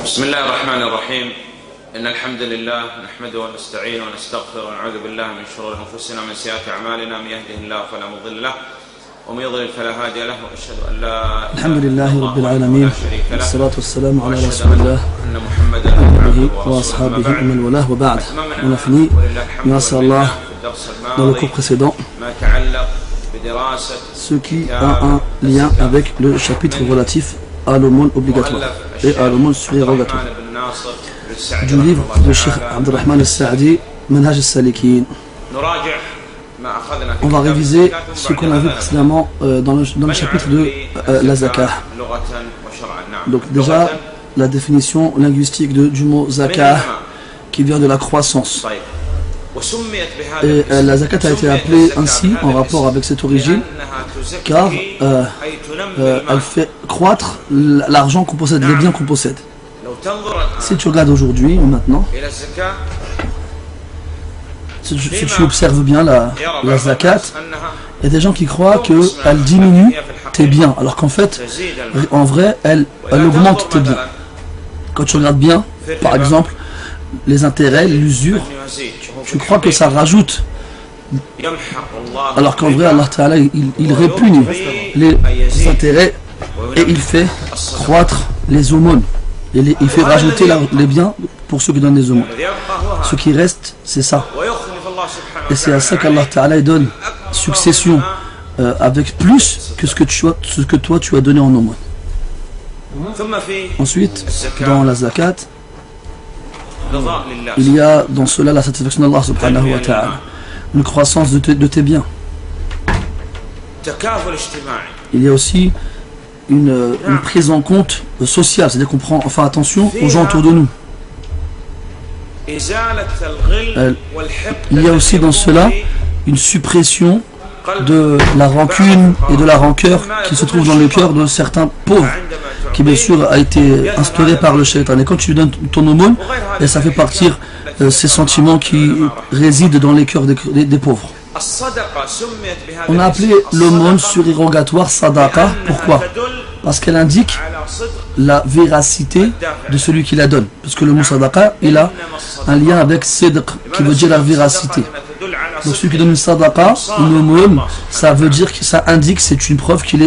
بسم الله الرحمن الرحيم إن الحمد لله نحمده ونستعينه ونستغفره ونعوذ بالله من شرور أنفسنا ومن سيئات أعمالنا من يهده الله فلا مضل له ومن يضلل فلا هادي له وأشهد أن لا إله الحمد لله رب العالمين والصلاة والسلام على رسول الله أن محمدا وآله وأصحابه ومن والاه وبعد. On a fini, grâce à Allah, dans le cours précédent, ce qui a un lien avec le chapitre relatif à l'aumône obligatoire et à l'aumône surérogatoire du livre de Cheikh Abdurrahman al-Sa'di, Manhaj al-Salikin. On va réviser ce qu'on a vu précédemment dans le chapitre de la zakah. Donc déjà, la définition linguistique du mot zakah qui vient de la croissance. Et la zakat a été appelée ainsi en rapport avec cette origine car elle fait croître l'argent qu'on possède, les biens qu'on possède. Si tu regardes aujourd'hui ou maintenant, si tu observes bien la zakat, il y a des gens qui croient qu'elle diminue tes biens, alors qu'en fait, en vrai, elle augmente tes biens. Quand tu regardes bien, par exemple, les intérêts, l'usure, tu crois que ça rajoute, alors qu'en vrai, Allah Ta'ala, il répugne les intérêts et il fait croître les aumônes. Il fait rajouter les biens pour ceux qui donnent les aumônes. Ce qui reste, c'est ça. Et c'est à ça qu'Allah Ta'ala donne succession avec plus que ce que toi tu as donné en aumône. Ensuite, dans la zakat, il y a dans cela la satisfaction d'Allah subhanahu wa ta'ala, une croissance de tes biens. Il y a aussi une prise en compte sociale, c'est-à-dire qu'on prend enfin attention aux gens autour de nous. Il y a aussi dans cela une suppression de la rancune et de la rancœur qui se trouve dans le cœur de certains pauvres, qui bien sûr a été instauré par le shaitan. Et quand tu lui donnes ton aumône, et ça fait partir ces sentiments qui résident dans les cœurs des pauvres. On a appelé l'aumône surérogatoire sadaqa. Pourquoi? Parce qu'elle indique la véracité de celui qui la donne. Parce que le mot sadaqa, il a un lien avec sidq, qui veut dire la véracité. Donc celui qui donne une sadaqa, une aumône, ça veut dire que ça indique, c'est une preuve qu'il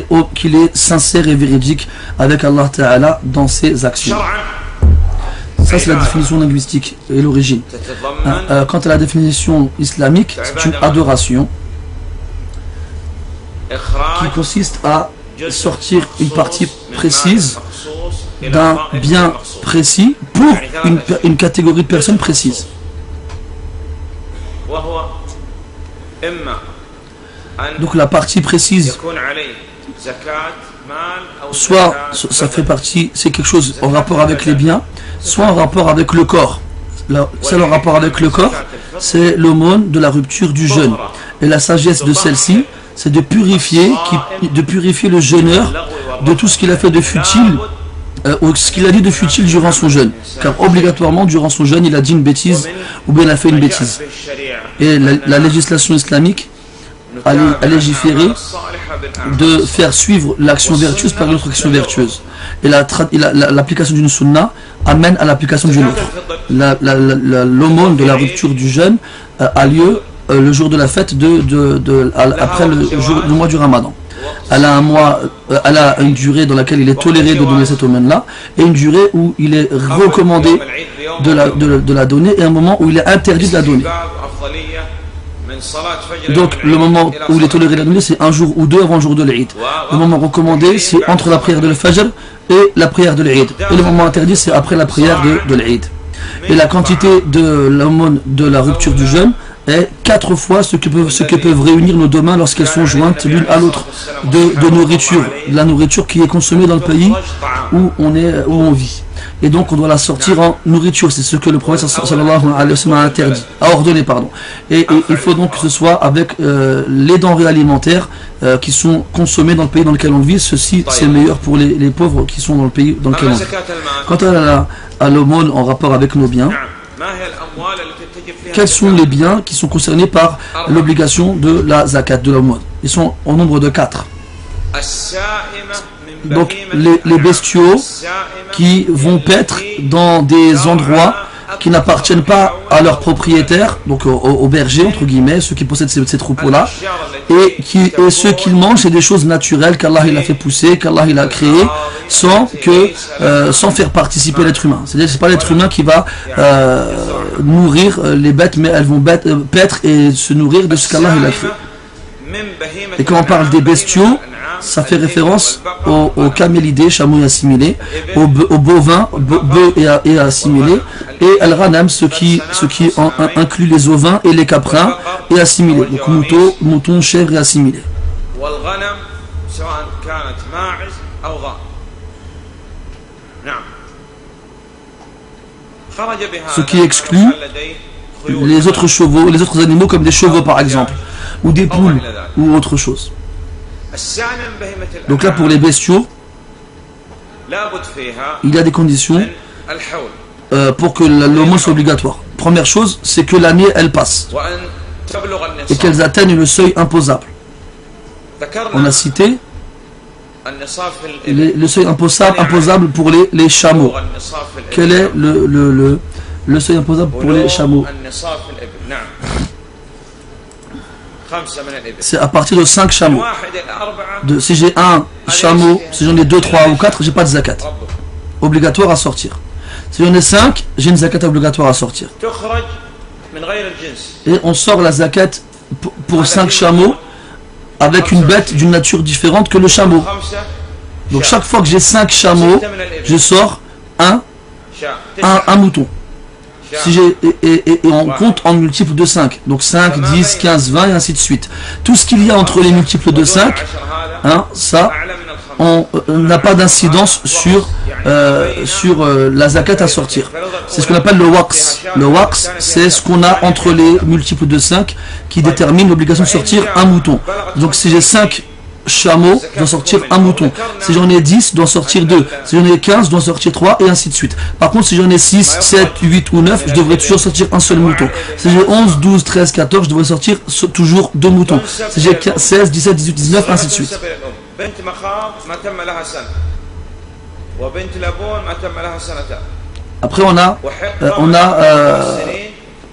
est sincère et véridique avec Allah Ta'ala dans ses actions. Ça c'est la définition linguistique et l'origine. Quant à la définition islamique, c'est une adoration qui consiste à sortir une partie précise d'un bien précis pour une catégorie de personnes précises. Donc la partie précise, soit ça fait partie, c'est quelque chose en rapport avec les biens, soit en rapport avec le corps. Celle en rapport avec le corps, c'est l'aumône de la rupture du jeûne. Et la sagesse de celle-ci, c'est de purifier le jeûneur de tout ce qu'il a fait de futile, ou ce qu'il a dit de futile durant son jeûne. Car obligatoirement, durant son jeûne, il a dit une bêtise, ou bien il a fait une bêtise. Et la législation islamique a légiféré de faire suivre l'action vertueuse par une autre action vertueuse. Et l'application d'une sunna amène à l'application d'une autre. L'aumône de la rupture du jeûne a lieu le jour de la fête après le mois du Ramadan. Elle a une durée dans laquelle il est toléré de donner cette aumône-là, et une durée où il est recommandé de la donner, et un moment où il est interdit de la donner. Donc le moment où il est toléré de la donner, c'est un jour ou deux avant le jour de l'Eid. Le moment recommandé, c'est entre la prière de l'Fajr et la prière de l'Eid. Et le moment interdit, c'est après la prière de l'Eid. Et la quantité de l'aumône de la rupture du jeûne est 4 fois ce que peuvent réunir nos deux mains lorsqu'elles sont jointes l'une à l'autre de nourriture, la nourriture qui est consommée dans le pays où on vit. Et donc on doit la sortir en nourriture, c'est ce que le prophète sallallahu alayhi wa sallam a ordonné. Et il faut donc que ce soit avec les denrées alimentaires qui sont consommées dans le pays dans lequel on vit. Ceci c'est meilleur pour les pauvres qui sont dans le pays dans lequel on vit. Quant à l'aumône en rapport avec nos biens, quels sont les biens qui sont concernés par l'obligation de la zakat, de l'aumône? Ils sont au nombre de 4. donc les bestiaux qui vont paître dans des endroits qui n'appartiennent pas à leurs propriétaires, donc aux bergers entre guillemets, ceux qui possèdent ces troupeaux-là, et ceux qu'ils mangent, c'est des choses naturelles qu'Allah il a fait pousser, qu'Allah il a créé, sans faire participer l'être humain. C'est-à-dire que c'est pas l'être humain qui va nourrir les bêtes, mais elles vont paître et se nourrir de ce qu'Allah il a créé. Et quand on parle des bestiaux, ça fait référence aux camélidés, chameaux et assimilés, aux bovins, bœufs et assimilés, et al-ghanam, ce qui inclut les ovins et les caprins et assimilés, donc moutons, chèvres et assimilés. Ce qui exclut les autres chevaux, les autres animaux comme des chevaux par exemple, ou des poules ou autre chose. Donc là pour les bestiaux, il y a des conditions pour que l'aumône soit obligatoire. Première chose, c'est que l'année elle passe et qu'elles atteignent le seuil imposable. On a cité le seuil imposable pour les chameaux. Quel est le seuil imposable pour les chameaux? C'est à partir de 5 chameaux. Si j'ai un chameau, si j'en ai 2, 3 ou 4, j'ai pas de zakat obligatoire à sortir. Si j'en ai 5, j'ai une zakat obligatoire à sortir. Et on sort la zakat pour 5 chameaux avec une bête d'une nature différente que le chameau. Donc chaque fois que j'ai 5 chameaux, je sors un mouton. Et on compte en multiples de 5. Donc 5, 10, 15, 20 et ainsi de suite. Tout ce qu'il y a entre les multiples de 5, ça, on n'a pas d'incidence sur la zakat à sortir. C'est ce qu'on appelle le waqs. Le waqs, c'est ce qu'on a entre les multiples de 5 qui détermine l'obligation de sortir un mouton. Donc si j'ai 5 chameaux, je dois sortir un mouton. Si j'en ai 10, je dois sortir 2. Si j'en ai 15, je dois sortir 3 et ainsi de suite. Par contre, si j'en ai 6, 7, 8 ou 9, je devrais toujours sortir un seul mouton. Si j'ai 11, 12, 13, 14, je devrais sortir toujours 2 moutons. Si j'ai 16, 17, 18, 19, ainsi de suite. Après, on a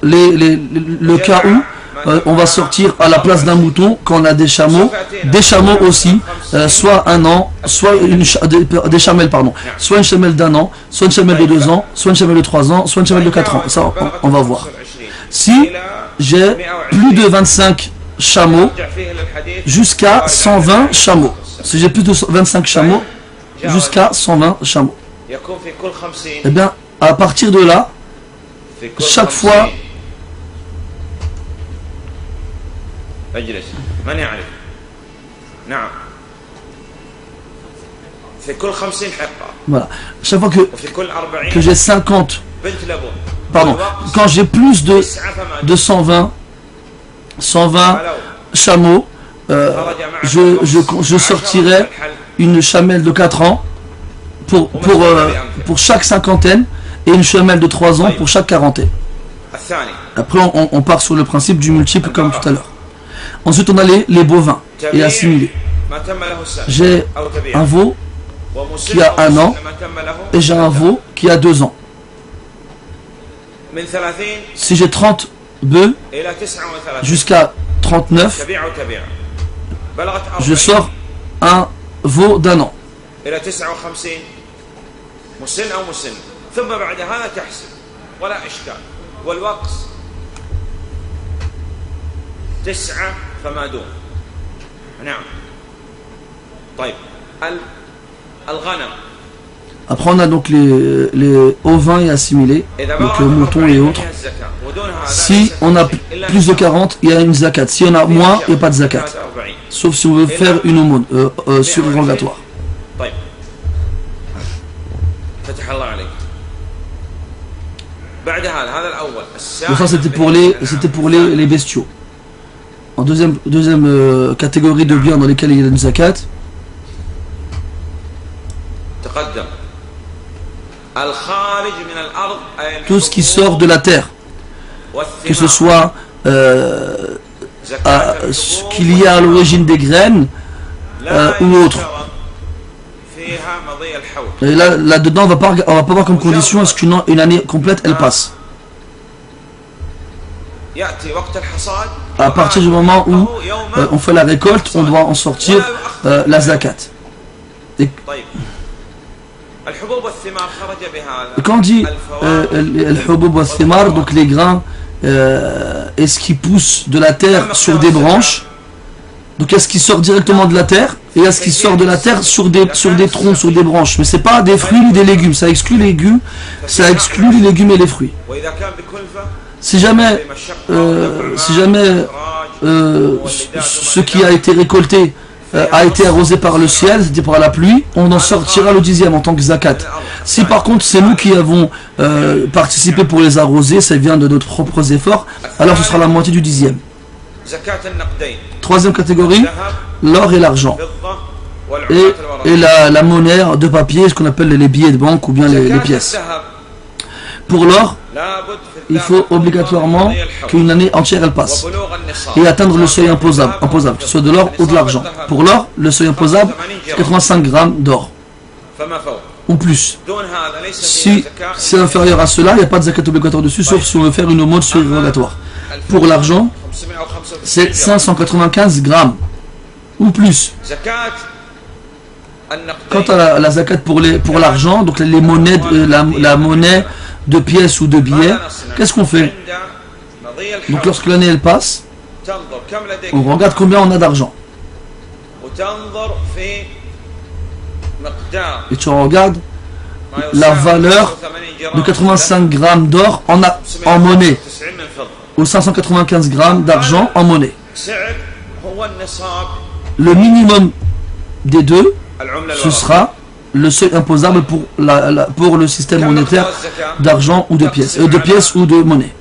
le cas où on va sortir à la place d'un mouton quand on a des chameaux aussi, soit un an, soit des chamelles, pardon, soit une chamelle d'un an, soit une chamelle de 2 ans, soit une chamelle de 3 ans, soit une chamelle de 4 ans. Ça, on va voir. Si j'ai plus de 25 chameaux, jusqu'à 120 chameaux. Si j'ai plus de 25 chameaux, jusqu'à 120 chameaux. Eh bien, à partir de là, chaque fois... Voilà. Chaque fois que j'ai 50, pardon, quand j'ai plus de 120 chameaux, je sortirai une chamelle de 4 ans pour chaque cinquantaine et une chamelle de 3 ans pour chaque quarantaine. Après on part sur le principe du multiple comme tout à l'heure. Ensuite on a les bovins et assimilés. J'ai un veau qui a 1 an et j'ai un veau qui a 2 ans. Si j'ai 30 bœufs jusqu'à 39, je sors un veau d'1 an. Après on a donc les ovins et assimilés, donc moutons et autres. Si on a plus de 40, il y a une zakat. Si on a moins, il n'y a pas de zakat. Sauf si on veut faire une aumône surérogatoire. Donc ça c'était pour les bestiaux. En deuxième catégorie de biens dans lesquels il y a une zakat, tout ce qui sort de la terre, que ce soit ce qu'il y a à l'origine des graines ou autre. Et là-dedans, on va pas voir comme condition est-ce qu'une année complète, elle passe. À partir du moment où on fait la récolte, on doit en sortir la zakat. Et quand on dit al-hubub wa thimar, donc les grains et ce qui pousse de la terre sur des branches, donc est-ce qui sort directement de la terre et est-ce qui sort de la terre sur des troncs, sur des branches, mais c'est pas des fruits ni des légumes, ça exclut les légumes, les légumes et les fruits. Si jamais ce qui a été récolté a été arrosé par le ciel, c'est-à-dire par la pluie, on en sortira le 10e en tant que zakat. Si par contre c'est nous qui avons participé pour les arroser, ça vient de notre propres efforts, alors ce sera la moitié du 10e. Troisième catégorie, l'or et l'argent. Et la monnaie de papier, ce qu'on appelle les billets de banque ou bien les pièces. Pour l'or, il faut obligatoirement qu'une année entière elle passe et atteindre le seuil imposable, que ce soit de l'or ou de l'argent. Pour l'or, le seuil imposable, c'est 85 grammes d'or ou plus. Si c'est inférieur à cela, il n'y a pas de zakat obligatoire dessus, sauf si on veut faire une aumône surérogatoire. Pour l'argent, c'est 595 grammes ou plus. Quant à la zakat pour l'argent, donc les monnaies, la monnaie de pièces ou de billets, qu'est-ce qu'on fait? Donc lorsque l'année elle passe, on regarde combien on a d'argent. Et tu regardes la valeur de 85 grammes d'or en monnaie ou 595 grammes d'argent en monnaie. Le minimum des deux, ce sera le seuil imposable pour le système monétaire d'argent ou de pièces ou de monnaie.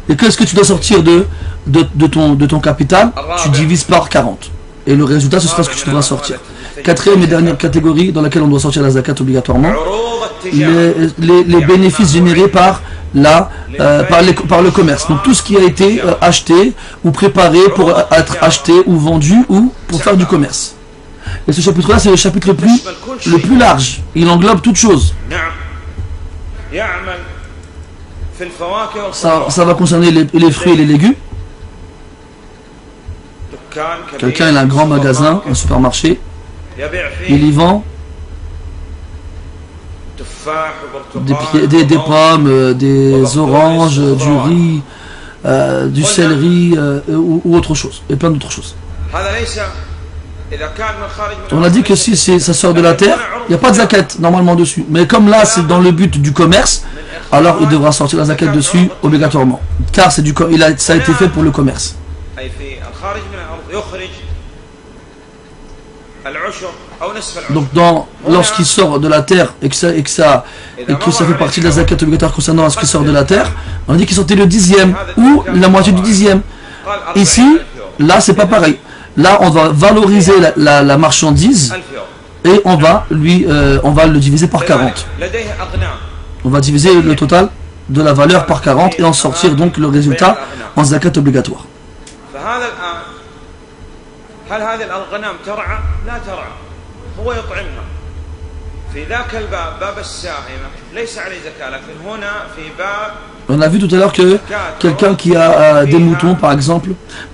Et qu'est-ce que tu dois sortir de ton capital? Tu divises par 40. Et le résultat, ce sera ce que tu devras sortir. Quatrième et dernière catégorie dans laquelle on doit sortir la zakat obligatoirement, les bénéfices générés par le commerce. Donc tout ce qui a été acheté ou préparé pour être acheté ou vendu ou pour faire du commerce. Et ce chapitre-là, c'est le chapitre le plus large. Il englobe toutes choses. Ça va concerner les fruits et les légumes. Quelqu'un a un grand magasin, un supermarché. Il y vend des pommes, des oranges, du riz, du céleri ou autre chose. Et plein d'autres choses. On a dit que si ça sort de la terre, il n'y a pas de zakat normalement dessus. Mais comme là c'est dans le but du commerce, alors il devra sortir la zakat dessus obligatoirement. Car ça a été fait pour le commerce. Donc lorsqu'il sort de la terre et que ça fait partie de la zakat obligatoire concernant ce qui sort de la terre, on dit qu'il sortait le 10e ou la moitié du 10e. Ici, là c'est pas pareil. Là, on va valoriser la marchandise et on va le diviser par 40. On va diviser le total de la valeur par 40 et en sortir donc le résultat en zakat obligatoire. On a vu tout à l'heure que quelqu'un qui a des moutons par exemple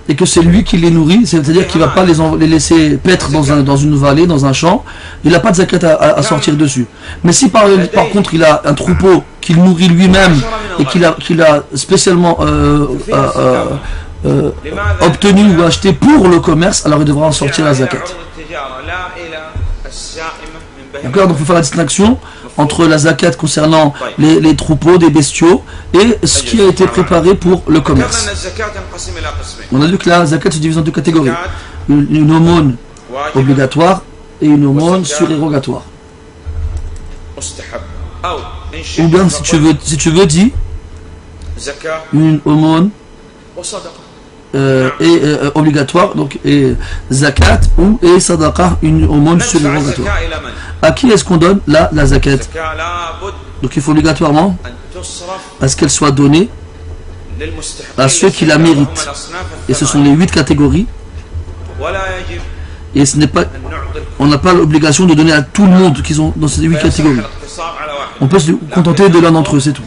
et que c'est lui qui les nourrit, c'est-à-dire qu'il ne va pas les laisser paître dans une vallée, dans un champ, il n'a pas de zakat à sortir dessus. Mais si par contre il a un troupeau qu'il nourrit lui-même et qu'il a spécialement obtenu ou acheté pour le commerce, alors il devra en sortir la zakat. D'accord, donc il faut faire la distinction entre la zakat concernant les troupeaux des bestiaux et ce qui a été préparé pour le commerce. On a vu que la zakat se divise en deux catégories, une aumône obligatoire et une aumône surérogatoire. Ou bien si tu veux dis une aumône obligatoire, donc et zakat et sadaqa, une aumône surérogatoire. À qui est-ce qu'on donne la zakat? Donc il faut obligatoirement à ce qu'elle soit donnée à ceux qui la méritent. Et ce sont les 8 catégories. Et ce n'est pas, on n'a pas l'obligation de donner à tout le monde qui sont dans ces 8 catégories. On peut se contenter de l'un d'entre eux, c'est tout.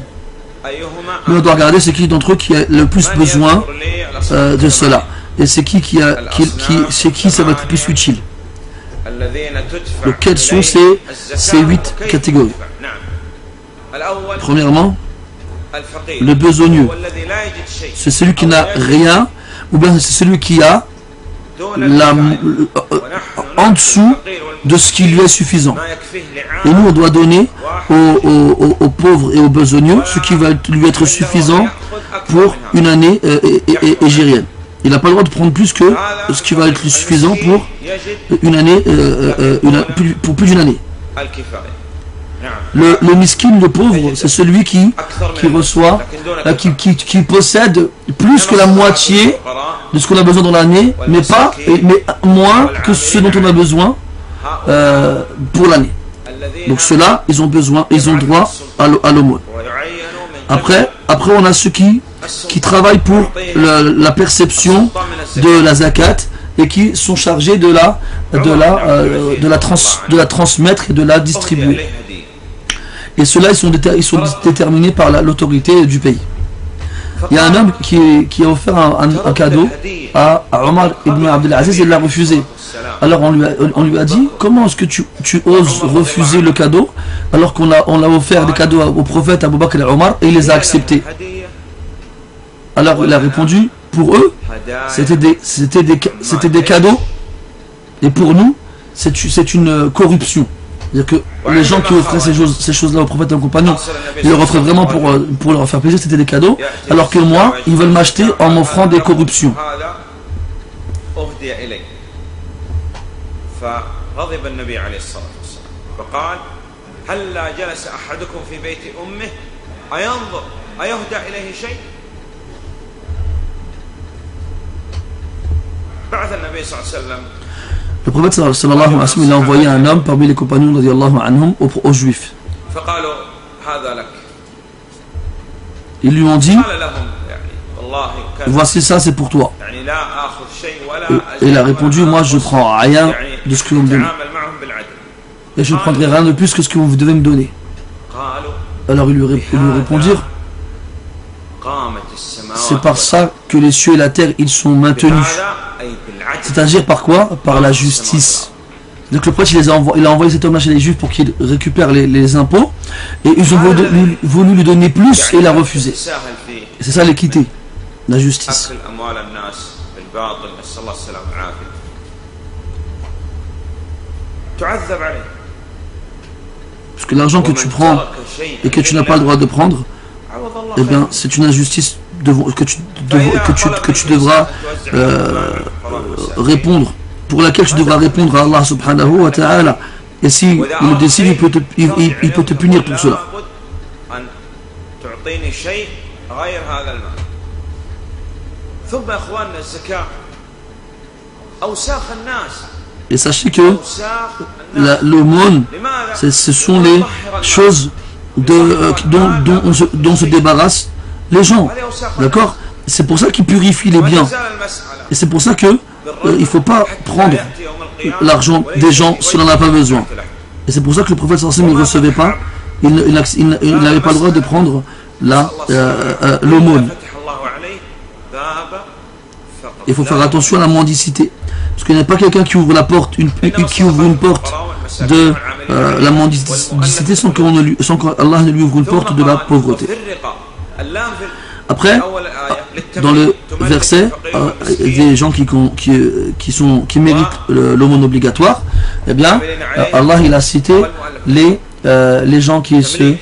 Mais on doit regarder c'est qui d'entre eux qui a le plus besoin de cela. Et c'est qui ça va être le plus utile. Donc, quelles sont ces 8 catégories? Premièrement, le besogneux. C'est celui qui n'a rien, ou bien c'est celui qui a en dessous de ce qui lui est suffisant. Et nous, on doit donner aux pauvres et aux besogneux ce qui va lui être suffisant pour une année égérienne. Il n'a pas le droit de prendre plus que ce qui va être suffisant pour une année, pour plus d'une année. Le miskin, le pauvre, c'est celui qui reçoit, qui possède plus que la moitié de ce qu'on a besoin dans l'année, mais moins que ce dont on a besoin pour l'année. Donc ceux-là, ils ont droit à l'aumône. Après, on a ceux qui travaillent pour la perception de la zakat et qui sont chargés de la transmettre et de la distribuer. Et ceux-là, ils sont déterminés par l'autorité du pays. Il y a un homme qui a offert un cadeau à Omar ibn Abdelaziz et il l'a refusé. Alors on lui a dit, comment est-ce que tu oses refuser le cadeau alors qu'on a offert des cadeaux au prophète Abu Bakr et Omar et il les a acceptés? Alors il a répondu, pour eux, c'était des cadeaux et pour nous, c'est une corruption. C'est-à-dire que les gens qui offraient ces choses-là aux prophètes et aux compagnons, ils leur offraient vraiment pour leur faire plaisir, c'était des cadeaux, alors que moi, ils veulent m'acheter en m'offrant des corruptions. Le prophète sallallahu alayhi wa sallam, il a envoyé un homme parmi les compagnons radiyallahu anhum aux juifs. Ils lui ont dit, voici ça, c'est pour toi. Et il a répondu, moi je ne prends rien de ce que vous me donnez. Et je ne prendrai rien de plus que ce que vous devez me donner. Alors ils lui répondirent, c'est par ça que les cieux et la terre, ils sont maintenus. C'est-à-dire par quoi? Par la justice. Donc le prophète il a envoyé cet homme-là chez les juifs pour qu'il récupère les impôts. Et ils ont voulu lui donner plus et il a refusé. Et c'est ça l'équité, la justice. Parce que l'argent que tu prends et que tu n'as pas le droit de prendre, eh bien c'est une injustice que tu devras répondre, pour laquelle tu devras répondre à Allah subhanahu wa ta'ala. Et si il le décide, il peut te punir pour cela. Et sachez que l'aumône, ce sont les choses dont se débarrassent les gens, d'accord? C'est pour ça qu'ils purifient les biens. Et c'est pour ça que il ne faut pas prendre l'argent des gens si on n'en a pas besoin. Et c'est pour ça que le prophète sallallahu alayhi wa sallam ne recevait pas, il n'avait pas le droit de prendre l'aumône. Il faut faire attention à la mendicité. Parce qu'il n'y a pas quelqu'un qui ouvre une porte de la mendicité sans qu'Allah ne lui ouvre une porte de la pauvreté. Après, dans le verset, des gens qui méritent l'aumône obligatoire, eh bien, Allah il a cité les gens qui se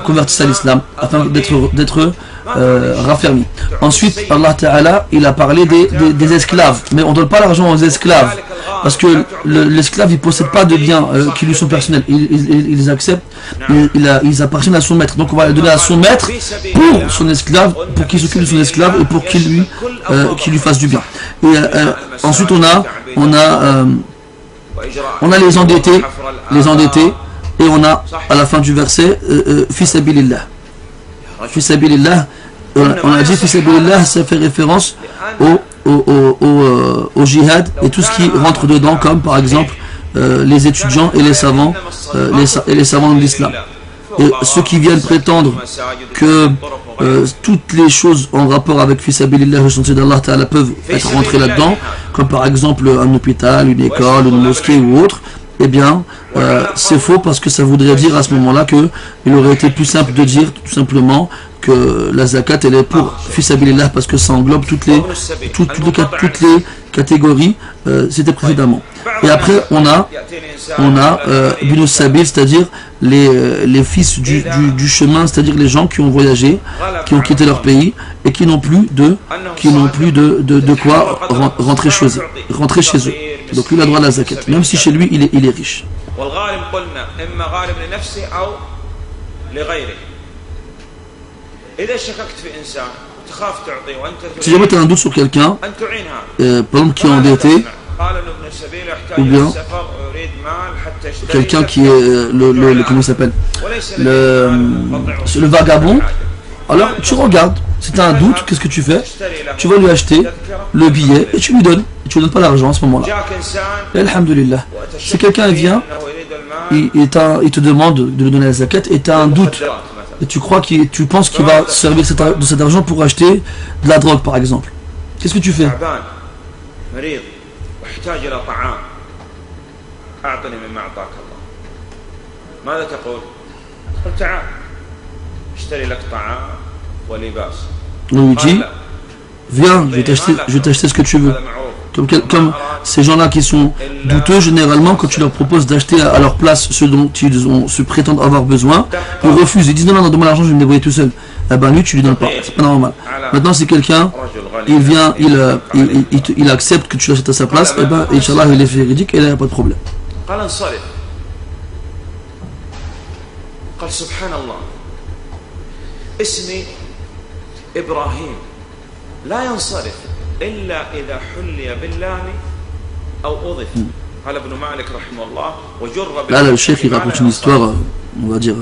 convertissent à l'islam afin d'être raffermis. Ensuite, Allah Ta'ala, il a parlé des esclaves, mais on ne donne pas l'argent aux esclaves parce que l'esclave il ne possède pas de biens qui lui sont personnels, il les accepte, ils appartiennent à son maître, donc on va les donner à son maître pour son esclave, pour qu'il s'occupe de son esclave et pour qu'il lui fasse du bien. Et ensuite on a les endettés, et on a à la fin du verset fi sabilillah. Fi sabilillah, on a dit fi sabilillah, ça fait référence au jihad et tout ce qui rentre dedans, comme par exemple les étudiants et les savants, les savants de l'islam. Et ceux qui viennent prétendre que toutes les choses en rapport avec Fi Sabilillah, le chantier d'Allah Ta'ala, peuvent être rentrées là-dedans, comme par exemple un hôpital, une école, une mosquée ou autre, eh bien c'est faux, parce que ça voudrait dire à ce moment-là qu'il aurait été plus simple de dire tout simplement que la zakat elle est pour Fi Sabilillah, parce que ça englobe toutes les catégories c'était précédemment. Et après on a Ibn Sabil, c'est-à-dire les fils du chemin, c'est-à-dire les gens qui ont voyagé, qui ont quitté leur pays et qui n'ont plus de quoi rentrer chez eux. Donc lui il a droit à la zakat, même si chez lui il est riche. Si jamais tu as un doute sur quelqu'un, par exemple qui est endetté, ou bien quelqu'un qui est comment il s'appelle, le vagabond, alors tu regardes, si tu as un doute, qu'est-ce que tu fais? Tu vas lui acheter le billet et tu lui donnes. Et tu ne donnes pas l'argent à ce moment-là. Et alhamdulillah. Si quelqu'un vient, il te demande de lui donner la zakat et tu as un doute, et tu penses qu'il va servir de cet argent pour acheter de la drogue par exemple, qu'est-ce que tu fais? On lui dit, viens, je vais t'acheter ce que tu veux. Comme ces gens-là qui sont douteux, généralement, quand tu leur proposes d'acheter à leur place ce dont ils se prétendent avoir besoin, ils refusent. Ils disent non, donne-moi l'argent, je vais me débrouiller tout seul. Eh ben lui, tu lui donnes pas. C'est pas normal. Maintenant, si quelqu'un, il vient, il accepte que tu l'achètes à sa place, eh ben, Inch'Allah, il est véridique et là, il n'y a pas de problème. Là, le chef il raconte une histoire, on va dire,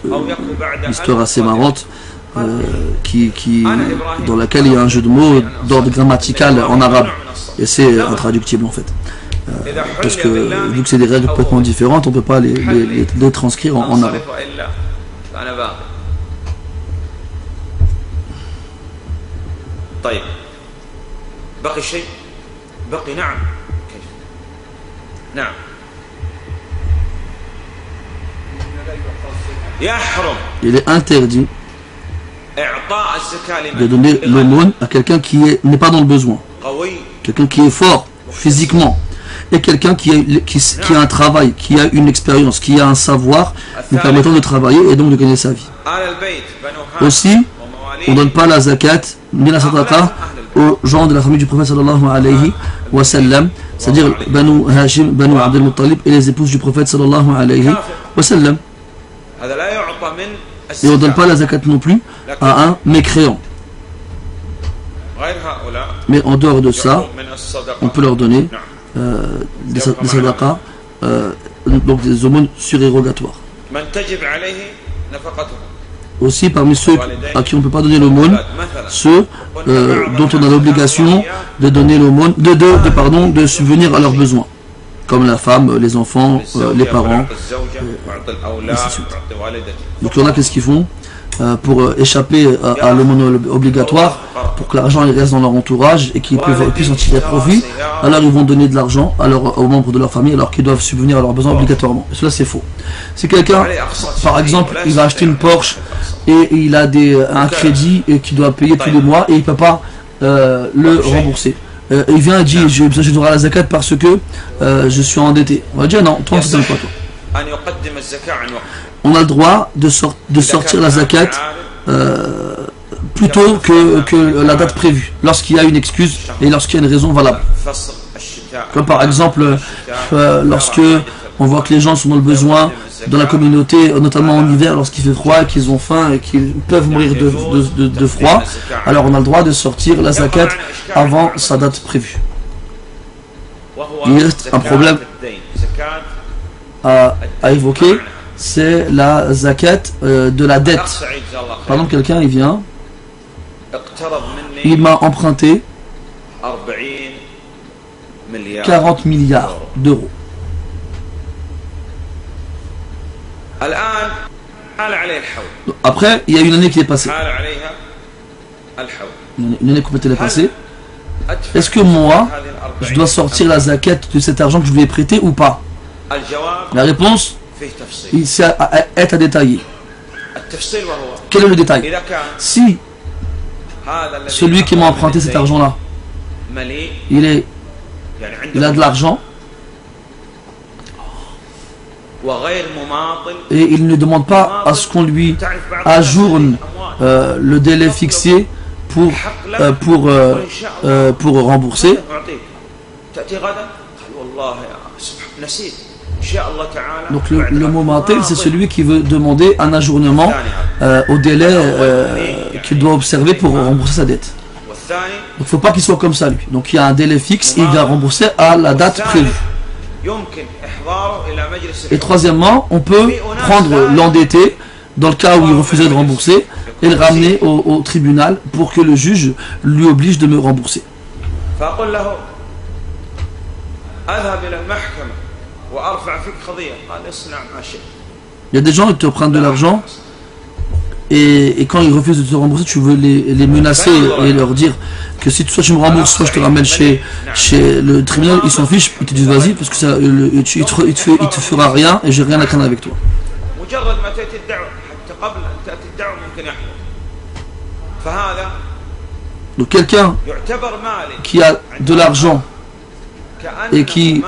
une histoire assez marrante, dans laquelle il y a un jeu de mots d'ordre grammatical en arabe, et c'est intraductible en fait. Parce que vu que c'est des règles complètement différentes, on ne peut pas les transcrire en arabe. طيب بقي شيء بقي نعم كيف نعم يحرم il est interdit de donner l'aumône à quelqu'un qui n'est pas dans le besoin, quelqu'un qui est fort physiquement et quelqu'un qui a un travail, qui a une expérience, qui a un savoir lui permettant de travailler et donc de gagner sa vie. Aussi, on ne donne pas la zakat ni la sadaqa aux gens de la famille du prophète sallallahu alayhi wa sallam, c'est-à-dire Banu Hashim, Banu Abdel Muttalib et les épouses du prophète sallallahu alayhi wa sallam. Et on ne donne pas la zakat non plus à un mécréant. Mais en dehors de ça, on peut leur donner des sadaqas, donc des aumônes surérogatoires. Aussi parmi ceux à qui on ne peut pas donner l'aumône, ceux dont on a l'obligation de donner l'aumône, de subvenir à leurs besoins, comme la femme, les enfants, les parents, et ainsi de suite. Donc il y en a qu'est-ce qu'ils font pour échapper à l'aumône obligatoire, pour que l'argent reste dans leur entourage et qu'ils puissent en tirer profit, alors ils vont donner de l'argent aux membres de leur famille alors qu'ils doivent subvenir à leurs besoins obligatoirement. Et cela c'est faux. Si quelqu'un, par exemple, il va acheter une Porsche et il a un crédit et qu'il doit payer tous les mois et il ne peut pas le rembourser. Il vient et dit je dois la zakat parce que je suis endetté. On va dire non, toi c'est pas toi. On a le droit de sortir la zakat plutôt que la date prévue, lorsqu'il y a une excuse et lorsqu'il y a une raison valable. Comme par exemple, lorsque on voit que les gens sont dans le besoin dans la communauté, notamment en hiver, lorsqu'il fait froid, qu'ils ont faim et qu'ils peuvent mourir de froid, alors on a le droit de sortir la zakat avant sa date prévue. Il reste un problème à évoquer, c'est la zakat de la dette. Par exemple, quelqu'un il vient, il m'a emprunté 40 milliards d'euros. Après, il y a une année qui est passée. Une année complète est passée. Est-ce que moi, je dois sortir la zakat de cet argent que je lui ai prêté ou pas? La réponse est à détailler. Quel est le détail? Si celui qui m'a emprunté cet argent-là, il a de l'argent et il ne demande pas à ce qu'on lui ajourne le délai fixé pour rembourser. Donc le mumatil, c'est celui qui veut demander un ajournement au délai qu'il doit observer pour rembourser sa dette. Donc il ne faut pas qu'il soit comme ça lui. Donc il y a un délai fixe et il doit rembourser à la date prévue. Et troisièmement, on peut prendre l'endetté dans le cas où il refusait de rembourser et le ramener au tribunal pour que le juge lui oblige de me rembourser. Il y a des gens qui te prennent de l'argent et quand ils refusent de te rembourser, tu veux les menacer et leur dire que si soit tu me rembourses, soit je te ramène chez le tribunal. Ils s'en fichent, ils te disent vas-y parce que ça, il te fera rien et j'ai rien à craindre avec toi. Donc quelqu'un qui a de l'argent et qui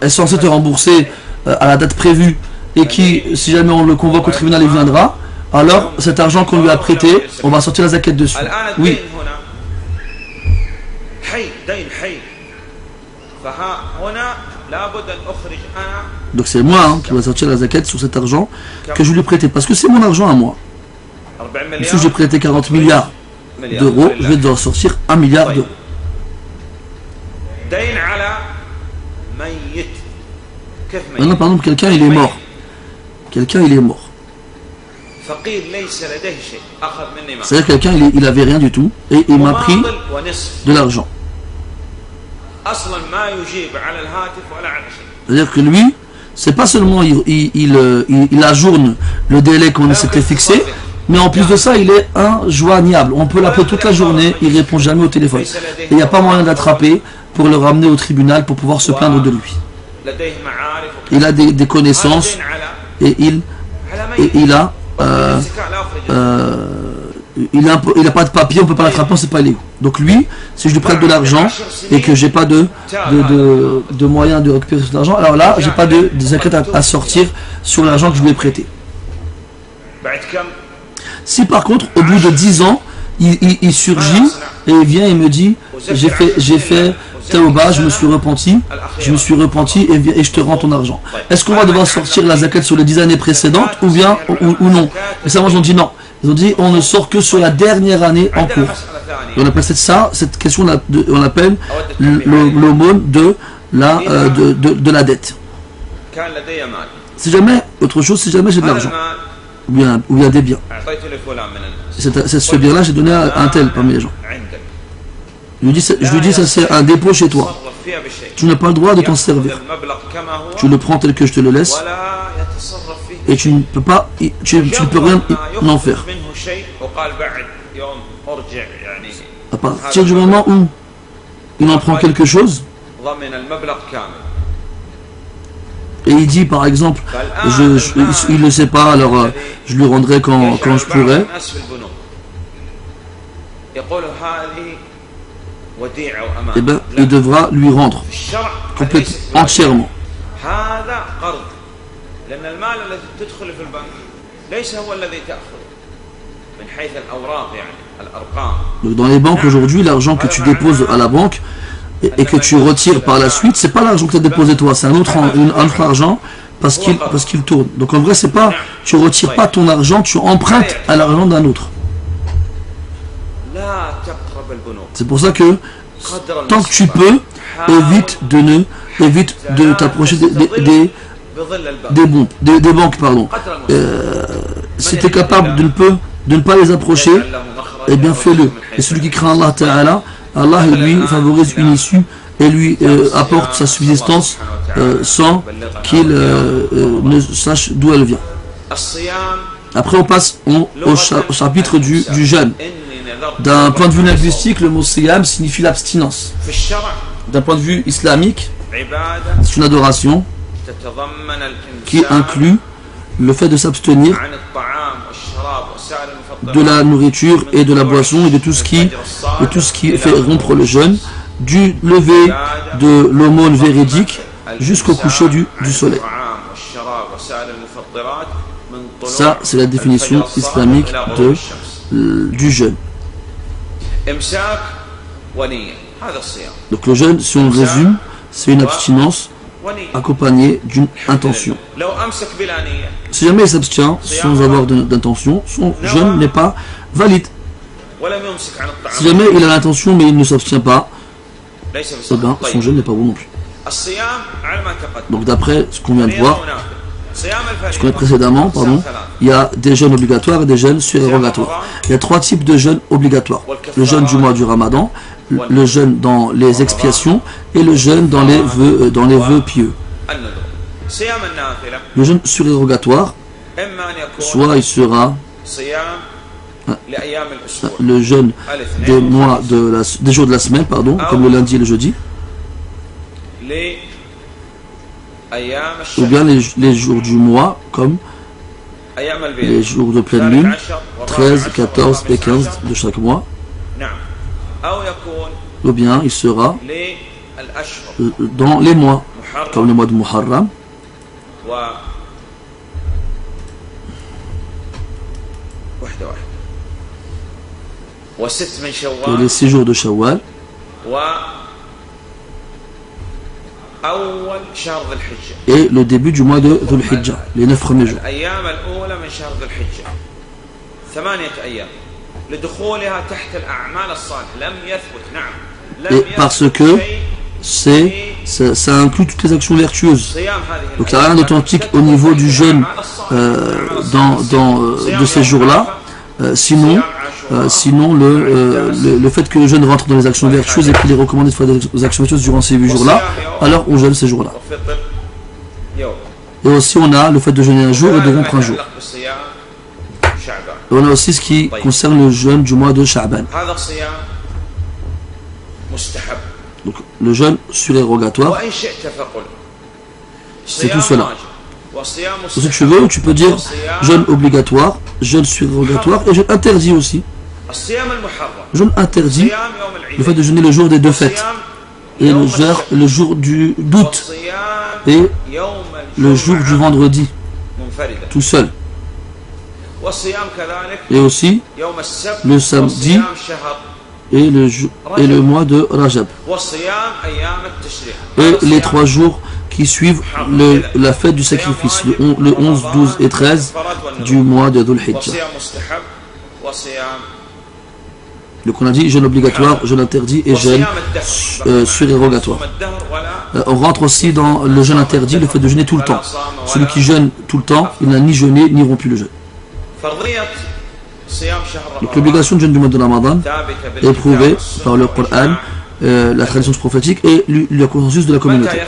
est censé te rembourser à la date prévue et qui, si jamais on le convoque au tribunal, il viendra, alors cet argent qu'on lui a prêté, on va sortir la zakat dessus. Oui. Donc c'est moi qui va sortir la zakat sur cet argent que je lui ai prêté, parce que c'est mon argent à moi. Si j'ai prêté 40 milliards d'euros, je vais devoir sortir 1 milliard d'euros. Maintenant, par exemple, quelqu'un il est mort. Quelqu'un il est mort. C'est-à-dire quelqu'un il avait rien du tout et il m'a pris de l'argent. C'est-à-dire que lui, c'est pas seulement il ajourne le délai qu'on s'était fixé, mais en plus de ça, il est injoignable. On peut l'appeler toute la journée, il répond jamais au téléphone. Et il n'y a pas moyen d'attraper pour le ramener au tribunal pour pouvoir se plaindre de lui. Il a des connaissances et il a pas de papier, on peut pas l'attraper, on sait pas il est où. Donc lui, si je lui prête de l'argent et que j'ai pas de moyen de récupérer cet argent, alors là, j'ai pas de zakat à sortir sur l'argent que je lui ai prêté. Si par contre, au bout de 10 ans, il surgit et il vient et me dit j'ai fait Taouba, je me suis repenti et je te rends ton argent. Est-ce qu'on va devoir sortir la zakat sur les 10 années précédentes ou non? Et ça, moi, ils ont dit non. Ils ont dit on ne sort que sur la dernière année en cours. Et on appelle cette question, on appelle l'aumône de la dette. Si jamais, autre chose, si jamais j'ai de l'argent, ou bien des biens. Ce bien-là, j'ai donné à un tel parmi les gens. Je lui dis, ça c'est un dépôt chez toi. Tu n'as pas le droit de t'en servir. Tu le prends tel que je te le laisse. Et tu ne peux pas, tu ne peux rien en faire. À partir du moment où il en prend quelque chose, et il dit par exemple, il ne sait pas, alors je lui rendrai quand je pourrai. Eh bien, il devra lui rendre complètement, entièrement. Donc dans les banques aujourd'hui, l'argent que tu déposes à la banque et que tu retires par la suite, c'est pas l'argent que tu as déposé toi, c'est un autre argent parce qu'il tourne. Donc en vrai, c'est pas, tu retires pas ton argent, tu empruntes à l'argent d'un autre. C'est pour ça que tant que tu peux, évite de t'approcher des banques, pardon. Si tu es capable de ne pas les approcher, eh bien fais-le. Et celui qui craint Allah Ta'ala, Allah lui favorise une issue et lui apporte sa subsistance sans qu'il ne sache d'où elle vient. Après on passe au chapitre du jeûne. D'un point de vue linguistique, le mot siyam signifie l'abstinence. D'un point de vue islamique, c'est une adoration qui inclut le fait de s'abstenir de la nourriture et de la boisson et de tout ce qui fait rompre le jeûne, du lever de l'aumône véridique jusqu'au coucher du soleil. Ça, c'est la définition islamique du jeûne. Donc le jeûne, si on le résume, c'est une abstinence accompagnée d'une intention. Si jamais il s'abstient sans avoir d'intention, son jeûne n'est pas valide. Si jamais il a l'intention mais il ne s'abstient pas, eh bien, son jeûne n'est pas bon non plus. Donc d'après ce qu'on vient de voir, ce qu'on a précédemment, il y a des jeûnes obligatoires et des jeûnes surérogatoires. Il y a 3 types de jeûnes obligatoires. Le jeûne du mois du Ramadan, le jeûne dans les expiations et le jeûne dans les vœux pieux. Le jeûne surérogatoire, soit il sera le jeûne des jours de la semaine, comme le lundi et le jeudi, ou bien les jours du mois, comme les jours de pleine lune, 13, 14 et 15 de chaque mois, ou bien il sera dans les mois, comme le mois de Muharram, et les 6 jours de Shawwal, et le début du mois de Dhul Hijjah, les 9 premiers jours. Et parce que ça inclut toutes les actions vertueuses. Donc il n'y a rien d'authentique au niveau du jeûne de ces jours-là. Sinon le fait que le jeûne rentre dans les actions vertueuses et qu'il est recommandé de faire des actions vertueuses durant ces 8 jours-là, alors on jeûne ces jours-là. Et aussi on a le fait de jeûner un jour et de rompre un jour. Et on a aussi ce qui concerne le jeûne du mois de Sha'ban. Donc le jeûne surérogatoire, c'est tout cela. Si tu veux, tu peux dire jeûne obligatoire, jeûne surérogatoire et jeûne interdit aussi. Jeûne interdit, le fait de jeûner le jour des 2 fêtes, et le jour d'août, et le jour du vendredi, tout seul. Et aussi le samedi et le mois de Rajab. Et les 3 jours qui suivent la fête du sacrifice, le 11, 12 et 13 du mois de Dhul Hijjah. Donc on a dit jeûne obligatoire, jeûne interdit et jeûne surérogatoire. On rentre aussi dans le jeûne interdit, le fait de jeûner tout le temps. Celui qui jeûne tout le temps, il n'a ni jeûné ni rompu le jeûne. Donc l'obligation de jeûne du mois de Ramadan est prouvée par le Coran, la tradition prophétique et le consensus de la communauté.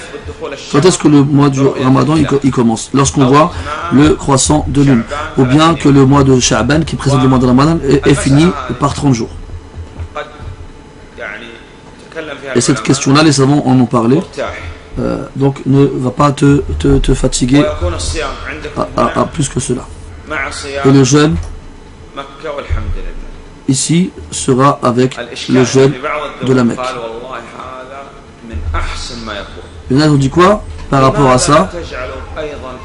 Quand est-ce que le mois du Ramadan il commence? Lorsqu'on voit le croissant de lune, ou bien que le mois de Sha'ban qui précède le mois de Ramadan est fini par 30 jours. Et cette question-là, les savants en ont parlé. Donc ne va pas te fatiguer à plus que cela. Et le jeûne ici sera avec le jeûne de la Mecque. Les gens ont dit quoi par rapport à ça?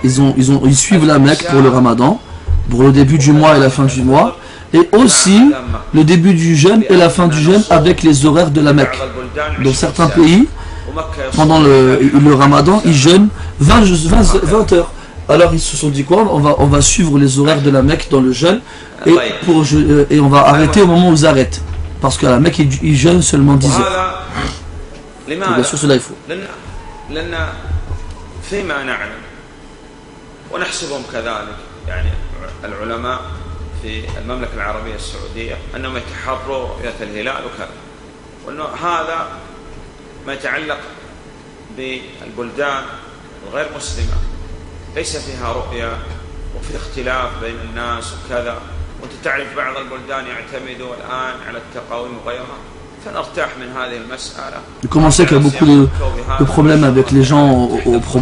Ils suivent la Mecque pour le Ramadan, pour le début du mois et la fin du mois, et aussi le début du jeûne et la fin du jeûne avec les horaires de la Mecque. Dans certains pays, pendant le Ramadan, ils jeûnent 20 heures. Alors ils se sont dit quoi? On va suivre les horaires de la Mecque dans le jeûne et on va arrêter au moment où ils arrêtent. Parce qu'à la Mecque, ils jeûnent seulement 10 heures. Et bien sûr, cela il faut. وأنه هذا ما يتعلق بالبلدان الغير مسلمة ليس فيها رؤية وفي اختلاف بين الناس وكذا، وأنت تعرف بعض البلدان يعتمدوا الآن على التقاويم وغيرها، فنرتاح من هذه المسألة. Comment c'est qu'il y a beaucoup de problèmes avec les gens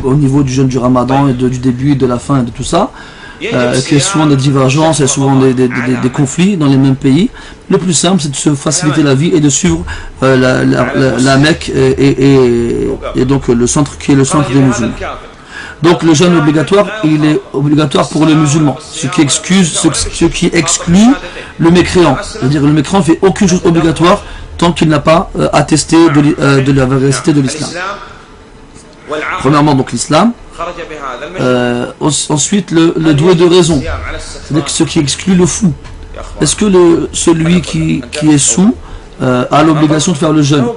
au niveau du jeûne du Ramadan et du début, de la fin et de tout ça, qu'il y a souvent des divergences, il y a souvent des conflits dans les mêmes pays. Le plus simple, c'est de se faciliter la vie et de suivre la Mecque et donc le centre qui est le centre des musulmans. Donc le jeûne obligatoire, il est obligatoire pour le musulman, ce qui exclut le mécréant. C'est-à-dire le mécréant ne fait aucune chose obligatoire tant qu'il n'a pas attesté de la véracité de l'islam. Premièrement, donc l'islam. Ensuite, le doué de raison, c'est-à-dire ce qui exclut le fou. Est-ce que celui qui est sous a l'obligation de faire le jeûne?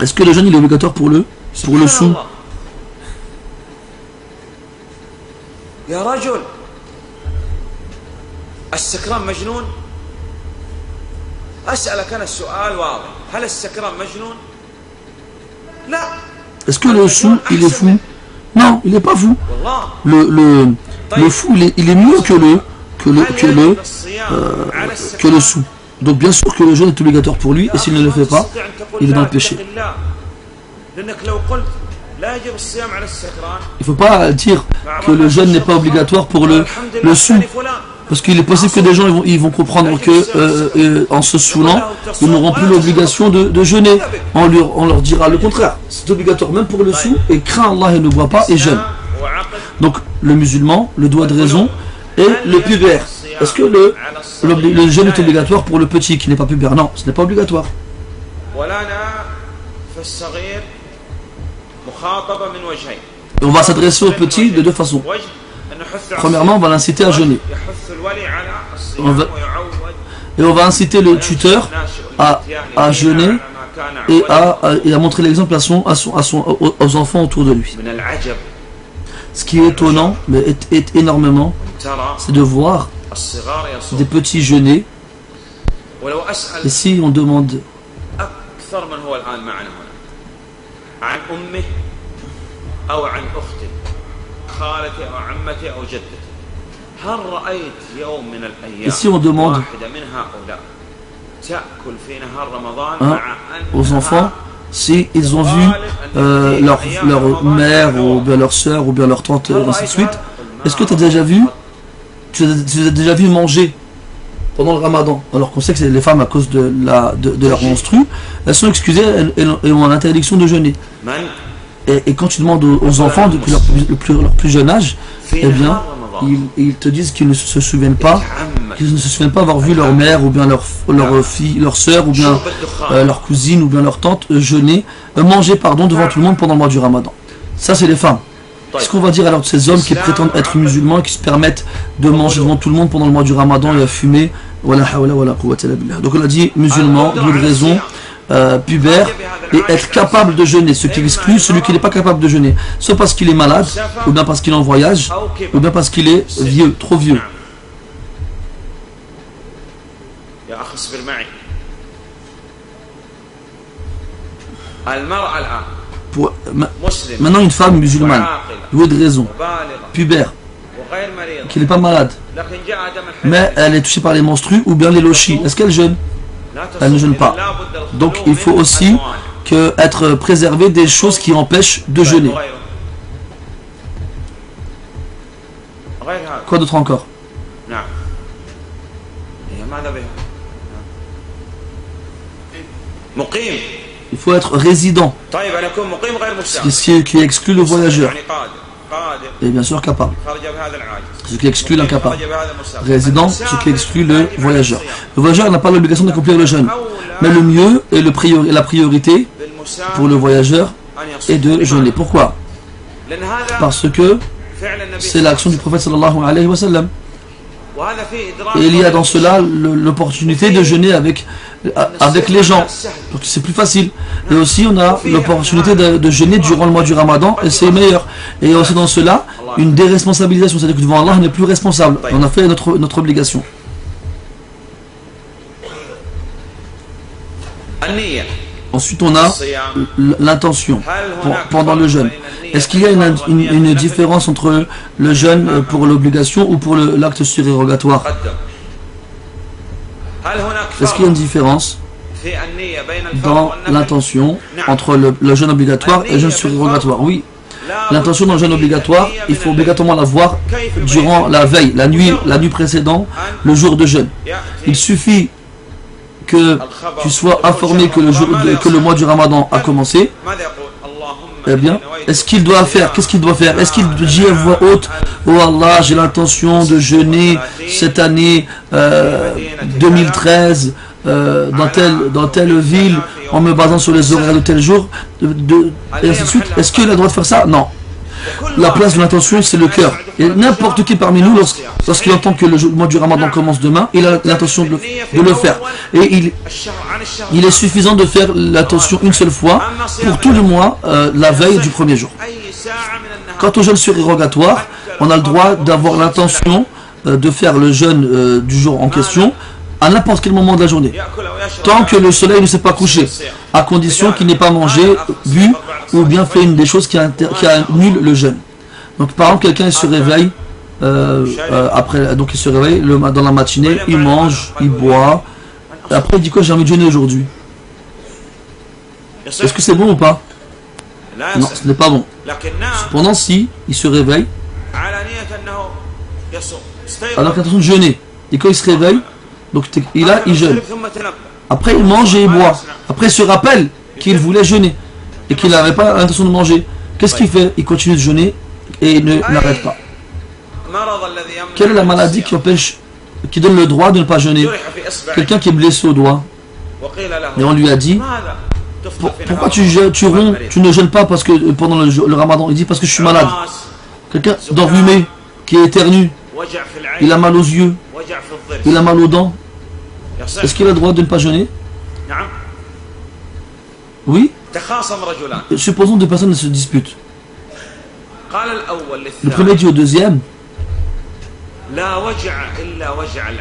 Est-ce que le jeûne il est obligatoire pour le sous? السكران مجنون؟ أسألك أنا السؤال واضح، هل السكران مجنون؟ لا. Est-ce que le sou il est fou? Non, il n'est pas fou. Le fou il est mieux que le sou. Donc bien sûr que le jeûne est obligatoire pour lui et s'il ne le fait pas, il est dans le péché. Il ne faut pas dire que le jeûne n'est pas obligatoire pour le sou. Parce qu'il est possible que des gens ils vont comprendre que en se saoulant, ils n'auront plus l'obligation de jeûner. On leur dira le contraire. C'est obligatoire même pour le sou et craint Allah et ne boit pas et jeûne. Donc le musulman, le doigt de raison et le pubère. Est-ce que le jeûne est obligatoire pour le petit qui n'est pas pubère? Non, ce n'est pas obligatoire. Et on va s'adresser au petit de deux façons. Premièrement, on va l'inciter à jeûner. Et on va inciter le tuteur à jeûner et à montrer l'exemple aux enfants autour de lui. Ce qui est étonnant, mais est énormément, c'est de voir des petits jeûner. Et si on demande et si on demande aux enfants si ils ont vu leur mère ou bien leur soeur ou bien leur tante et ainsi de suite, est-ce que tu as déjà vu manger pendant le Ramadan, alors qu'on sait que les femmes à cause de leur menstru, elles sont excusées et ont l'interdiction de jeûner. Et quand tu demandes aux enfants depuis leur plus jeune âge, eh bien, ils te disent qu'ils ne se souviennent pas avoir vu leur mère ou bien leur fille, leur soeur ou bien leur cousine ou bien leur tante manger devant tout le monde pendant le mois du Ramadan. Ça, c'est les femmes. Qu'est-ce qu'on va dire alors de ces hommes qui prétendent être musulmans et qui se permettent de manger devant tout le monde pendant le mois du Ramadan et à fumer? Donc on a dit musulman, de raison, pubère et être capable de jeûner, ce qui exclut celui qui n'est pas capable de jeûner, soit parce qu'il est malade, ou bien parce qu'il est en voyage, ou bien parce qu'il est vieux, trop vieux. Maintenant une femme musulmane, douée de raison, pubère, qui n'est pas malade, mais elle est touchée par les menstrues ou bien les lochis, est-ce qu'elle jeûne? Elle ne jeûne pas. Donc il faut aussi être préservé des choses qui empêchent de jeûner. Quoi d'autre encore? Il faut être résident, ce qui exclut le voyageur. Et bien sûr capable, ce qui exclut l'incapable. Résident, ce qui exclut le voyageur. Le voyageur n'a pas l'obligation d'accomplir le jeûne. Mais le mieux et la priorité pour le voyageur est de jeûner. Pourquoi? Parce que c'est l'action du prophète sallallahu alayhi wa sallam. Et il y a dans cela l'opportunité de jeûner avec les gens. Donc c'est plus facile. Et aussi on a l'opportunité de jeûner durant le mois du Ramadan et c'est meilleur. Et aussi dans cela, une déresponsabilisation, c'est-à-dire que devant Allah on n'est plus responsable. On a fait notre obligation. Ensuite, on a l'intention pendant le jeûne. Est-ce qu'il y a une différence entre le jeûne pour l'obligation ou pour l'acte surérogatoire? Est-ce qu'il y a une différence dans l'intention entre le jeûne obligatoire et le jeûne surérogatoire? Oui. L'intention dans le jeûne obligatoire, il faut obligatoirement la voir durant la veille, la nuit précédente, le jour de jeûne. Il suffit que tu sois informé que le mois du Ramadan a commencé. Eh bien, est-ce qu'il doit faire? Qu'est-ce qu'il doit faire? Est-ce qu'il dit à voix haute: oh Allah, j'ai l'intention de jeûner cette année 2013 dans telle ville en me basant sur les horaires de tel jour, et ainsi de suite. Est-ce qu'il a le droit de faire ça? Non. La place de l'intention, c'est le cœur. Et n'importe qui parmi nous, lorsqu'il entend que le mois du Ramadan commence demain, il a l'intention de le faire. Et il est suffisant de faire l'intention une seule fois pour tout le mois, la veille du premier jour. Quant au jeûne surérogatoire, on a le droit d'avoir l'intention de faire le jeûne du jour en question à n'importe quel moment de la journée, tant que le soleil ne s'est pas couché, à condition qu'il n'ait pas mangé, bu ou bien fait une des choses qui annule le jeûne. Donc par exemple, quelqu'un se réveille donc il se réveille dans la matinée, il mange, il boit, et après il dit quoi? J'ai envie de jeûner aujourd'hui. Est-ce que c'est bon ou pas? Non, ce n'est pas bon. Cependant, si il se réveille alors qu'il a l'intention de jeûner, et quand il se réveille, donc il jeûne. Après il mange et il boit. Après il se rappelle qu'il voulait jeûner et qu'il n'avait pas l'intention de manger. Qu'est-ce qu'il fait? Il continue de jeûner et n'arrête pas. Quelle est la maladie qui donne le droit de ne pas jeûner? Quelqu'un qui est blessé au doigt. Et on lui a dit: pourquoi tu ne jeûnes pas parce que pendant le Ramadan? Il dit: parce que je suis malade. Quelqu'un d'enrhumé qui éternue, il a mal aux yeux, il a mal aux dents. Est-ce qu'il a le droit de ne pas jeûner? Oui. Supposons deux personnes se disputent. Le premier dit au deuxième: il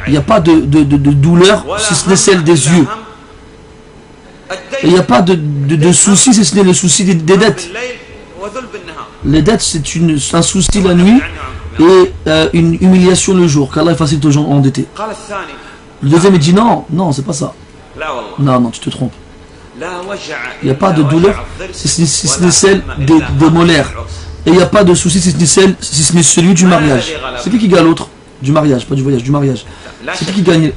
n'y a pas de douleur si ce n'est celle des yeux. Et il n'y a pas de souci si ce n'est le souci des dettes. Les dettes, c'est un souci la nuit et une humiliation le jour, qu'Allah facilite aux gens endettés. Le deuxième il dit: non, c'est pas ça. Non, tu te trompes. Il n'y a pas de douleur si ce n'est celle des molaires. Et il n'y a pas de souci si ce n'est celui du mariage. C'est qui gagne l'autre? Du mariage, pas du voyage, du mariage. C'est qui gagne?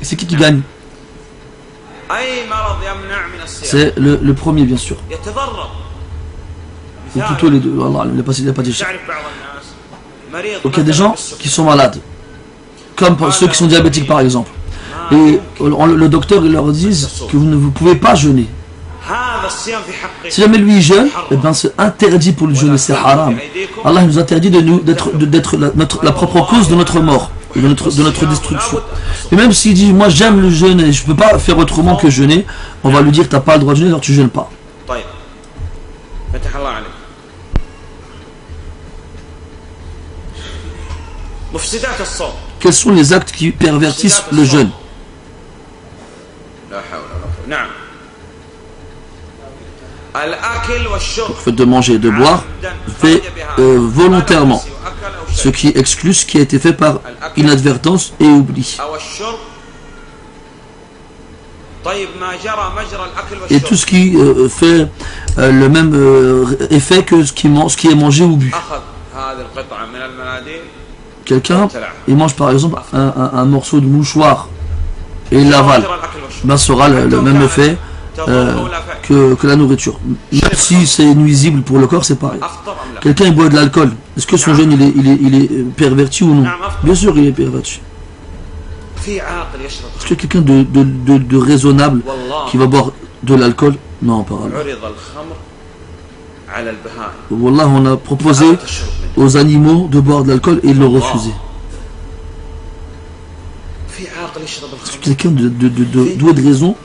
C'est le premier, bien sûr. Ou plutôt les deux. Allah, il n'a pas dit ça. Donc il y a des gens qui sont malades, comme ceux qui sont diabétiques par exemple. Et le docteur il leur dit que vous ne pouvez pas jeûner. Si jamais lui jeûne, eh bien c'est interdit pour le jeûner, c'est haram. Allah nous interdit d'être la propre cause de notre mort, de notre destruction. Et même s'il dit: moi j'aime le jeûne et je ne peux pas faire autrement que jeûner, on va lui dire: tu n'as pas le droit de jeûner, alors tu ne jeûnes pas. Quels sont les actes qui pervertissent le jeûne? Le fait de manger et de boire fait volontairement, ce qui exclut ce qui a été fait par inadvertance et oubli. Et tout ce qui fait le même effet que ce qui est mangé ou bu. Quelqu'un, il mange par exemple un morceau de mouchoir et il l'avale, ben ça aura le même effet que la nourriture. Même si c'est nuisible pour le corps, c'est pareil. Quelqu'un il boit de l'alcool, est-ce que son jeûne il est perverti ou non? Bien sûr il est perverti. Est-ce que quelqu'un de raisonnable qui va boire de l'alcool? Non, pas vraiment. Wallah, on a proposé aux animaux de boire de l'alcool et ils l'ont refusé. quelqu'un doué de raison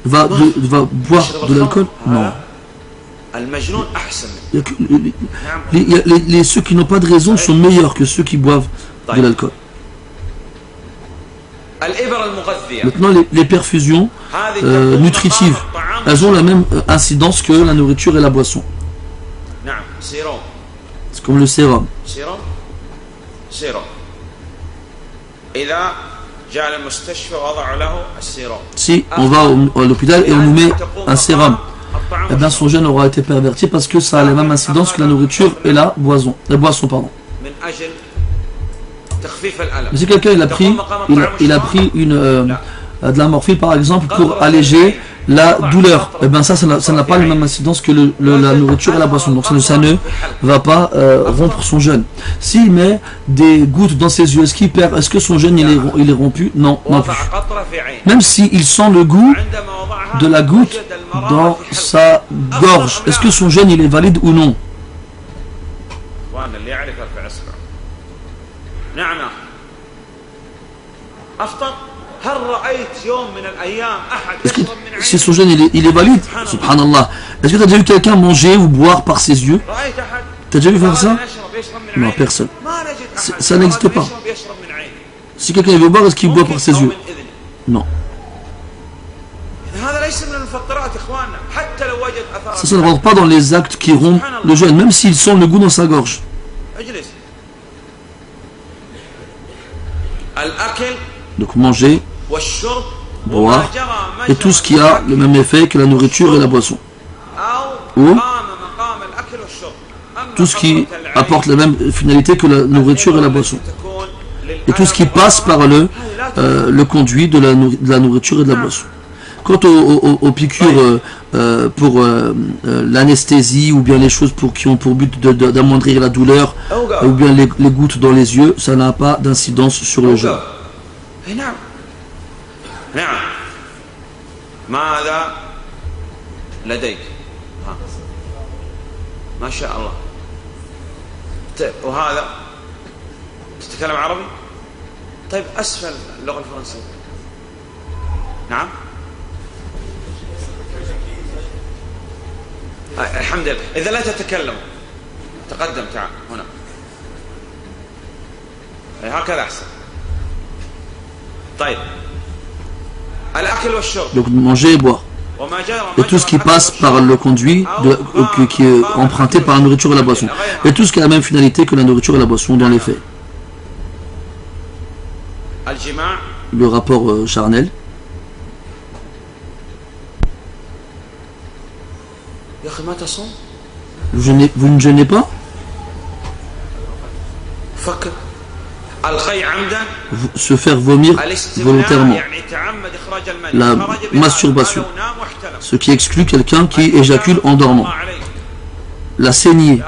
va boire de l'alcool? Non. Ceux qui n'ont pas de raison sont meilleurs que ceux qui boivent de l'alcool. Maintenant, les perfusions nutritives, elles ont la même incidence que la nourriture et la boisson. C'est comme le sérum. Si on va à l'hôpital et on nous met un sérum, eh bien son jeûne aura été perverti parce que ça a la même incidence que la nourriture et la boisson. Mais si quelqu'un il a pris de la morphine par exemple pour alléger la douleur, eh bien ça n'a pas la même incidence que la nourriture et la boisson. Donc ça ne va pas rompre son jeûne. S'il met des gouttes dans ses yeux, est-ce que son jeûne il est rompu? Non, non plus. Même s'il sent le goût de la goutte dans sa gorge, est-ce que son jeûne il est valide ou non? Est-ce que si son jeûne il est valide? Subhanallah. Est-ce que tu as déjà vu quelqu'un manger ou boire par ses yeux? Tu as déjà vu faire ça? Non, personne. Ça n'existe pas. Si quelqu'un veut boire, est-ce qu'il boit par ses yeux? Non. Ça ne rentre pas dans les actes qui rompent le jeûne, même s'ils sentent le goût dans sa gorge. Donc manger, boire et tout ce qui a le même effet que la nourriture et la boisson, ou tout ce qui apporte la même finalité que la nourriture et la boisson, et tout ce qui passe par le conduit de la nourriture et de la boisson. Quant aux piqûres pour l'anesthésie ou bien les choses qui ont pour but d'amoindrir la douleur ou bien les gouttes dans les yeux, ça n'a pas d'incidence sur le jeûne. نعم ماذا لديك؟ ما شاء الله. وهذا تتكلم عربي؟ طيب أسفل اللغة الفرنسية. نعم الحمد لله. إذا لا تتكلم تقدم تعال هنا هكذا أحسن. طيب donc manger et boire et tout ce qui passe par le conduit qui est emprunté par la nourriture et la boisson et tout ce qui a la même finalité que la nourriture et la boisson dans les faits. Le rapport charnel, vous ne jeûnez pas? Se faire vomir volontairement, la masturbation, ce qui exclut quelqu'un qui éjacule en dormant, la saignée,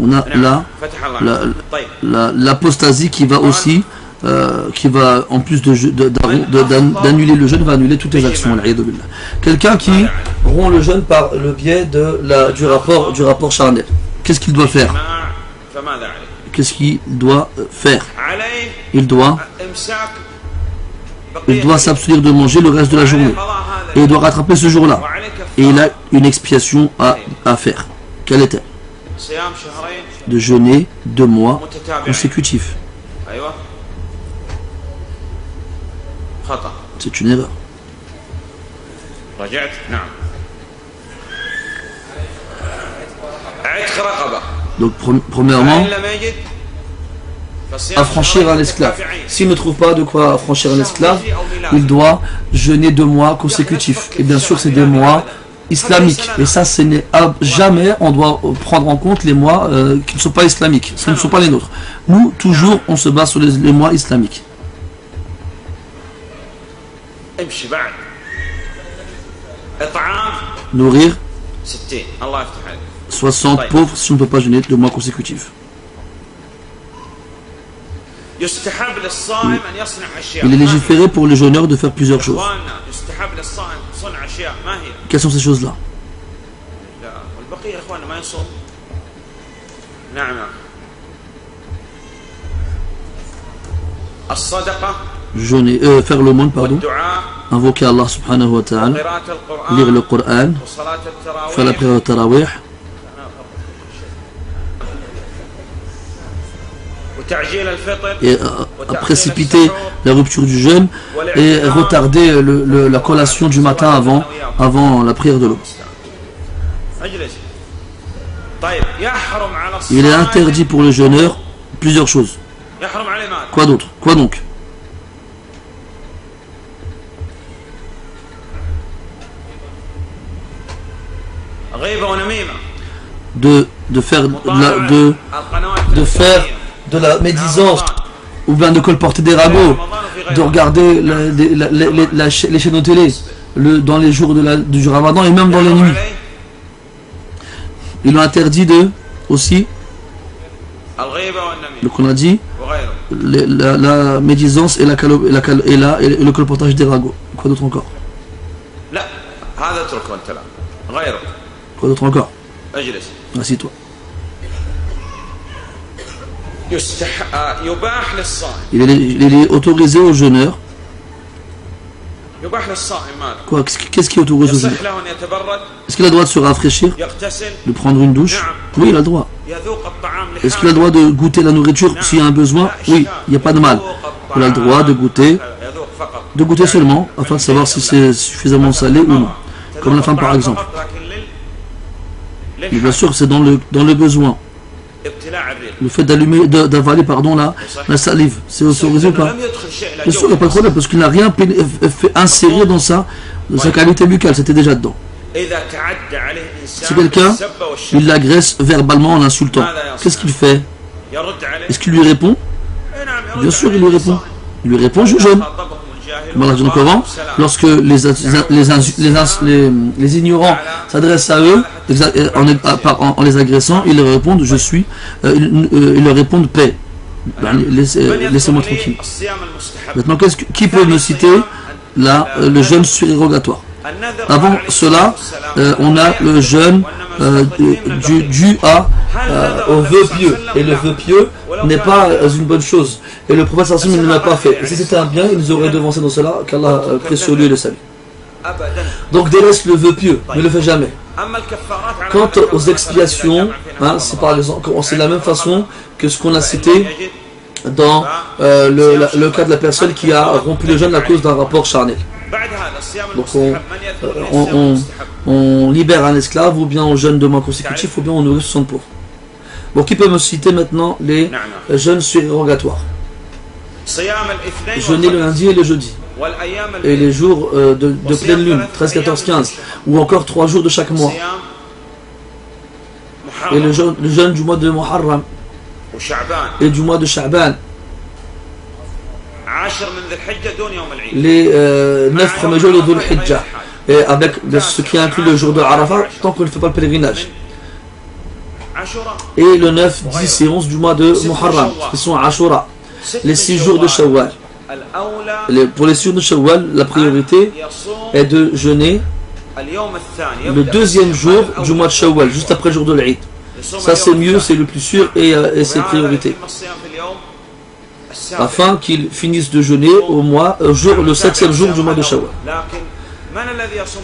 on a l'apostasie qui va aussi, qui va en plus d'annuler le jeûne, va annuler toutes les actions. Quelqu'un qui rompt le jeûne par le biais du rapport charnel, qu'est-ce qu'il doit faire? Qu'est-ce qu'il doit faire? Il doit s'abstenir de manger le reste de la journée et il doit rattraper ce jour-là, et il a une expiation à faire. Quelle est-elle? De jeûner 2 mois consécutifs. C'est une erreur. Donc premièrement, affranchir un esclave. S'il ne trouve pas de quoi affranchir un esclave, il doit jeûner 2 mois consécutifs. Et bien sûr, c'est des mois islamiques. Et ça, ce n'est jamais, on doit prendre en compte les mois qui ne sont pas islamiques. Ce ne sont pas les nôtres. Nous, toujours, on se base sur les mois islamiques. Nourrir 60 pauvres si on ne peut pas jeûner 2 mois consécutifs. Il est légiféré pour les jeûneurs de faire plusieurs choses. Quelles sont ces choses-là? Jeûner, faire l'aumône, pardon, invoquer Allah subhanahu wa ta'ala, lire le Coran, faire la prière de Tarawih, et précipiter la rupture du jeûne et retarder la collation du matin avant la prière de l'eau. Il est interdit pour le jeûneur plusieurs choses. Quoi d'autre? Quoi donc? De faire de la médisance ou bien de colporter des ragots, de regarder les chaînes de télé dans les jours du Ramadan et même dans les nuits. Ils ont interdit aussi, qu'on a dit, la médisance et le colportage des ragots. Quoi d'autre encore? Quoi d'autre encore? Assis-toi. Il est autorisé aux jeûneurs. Quoi? Qu'est-ce qui est autorisé aux jeûneurs? Est-ce qu'il a le droit de se rafraîchir, de prendre une douche? Oui, il a le droit. Est-ce qu'il a le droit de goûter la nourriture s'il y a un besoin? Oui, il n'y a pas de mal. Il a le droit de goûter seulement, afin de savoir si c'est suffisamment salé ou non. Comme la femme par exemple. Mais bien sûr, c'est dans le besoin. Le fait d'avaler la salive, c'est autorisé ou pas? Bien sûr, il n'y a pas de problème, parce qu'il n'a rien fait insérer dans sa qualité buccale, c'était déjà dedans. Si quelqu'un, il l'agresse verbalement en l'insultant, qu'est-ce qu'il fait? Est-ce qu'il lui répond? Bien sûr, il lui répond. Il lui répond, je jeûne. Comme Allah dit dans le Coran, lorsque les ignorants s'adressent à eux en les agressant, ils leur répondent je suis, ils leur répondent paix. Laissez-moi tranquille. Maintenant, qui peut me citer le jeûne surérogatoire? Avant cela, on a le jeûne dû au vœu pieux. Et le vœu pieux n'est pas une bonne chose. Et le prophète sallallahu alayhi wa sallam ne l'a pas fait. Et si c'était un bien, il nous aurait devancé dans cela, qu'Allah prie sur lui et le salue. Donc délaisse le vœu pieux, ne le fais jamais. Quant aux expiations, c'est la même façon que ce qu'on a cité dans le cas de la personne qui a rompu le jeûne à cause d'un rapport charnel. Donc on libère un esclave, ou bien on jeûne 2 mois consécutifs, ou bien on nourrit 60 pauvres. Bon, qui peut me citer maintenant les jeûnes surérogatoires? Jeûner le lundi et le jeudi, et les jours de pleine lune, 13, 14, 15, ou encore 3 jours de chaque mois, et le jeûne du mois de Muharram et du mois de Sha'ban, les 9 premiers jours de Dhul Hijjah, et avec ce qui inclut le jour de Arafat, tant qu'on ne fait pas le pèlerinage, et le 9, 10 et 11 du mois de Muharram, qui sont Ashura, les 6 jours de Shawwal. Pour les 6 jours de Shawwal, la priorité est de jeûner le 2e jour du mois de Shawwal, juste après le jour de l'Eid. Ça c'est mieux, c'est le plus sûr, et c'est priorité, afin qu'ils finissent de jeûner le 7e jour du mois de Shawwal.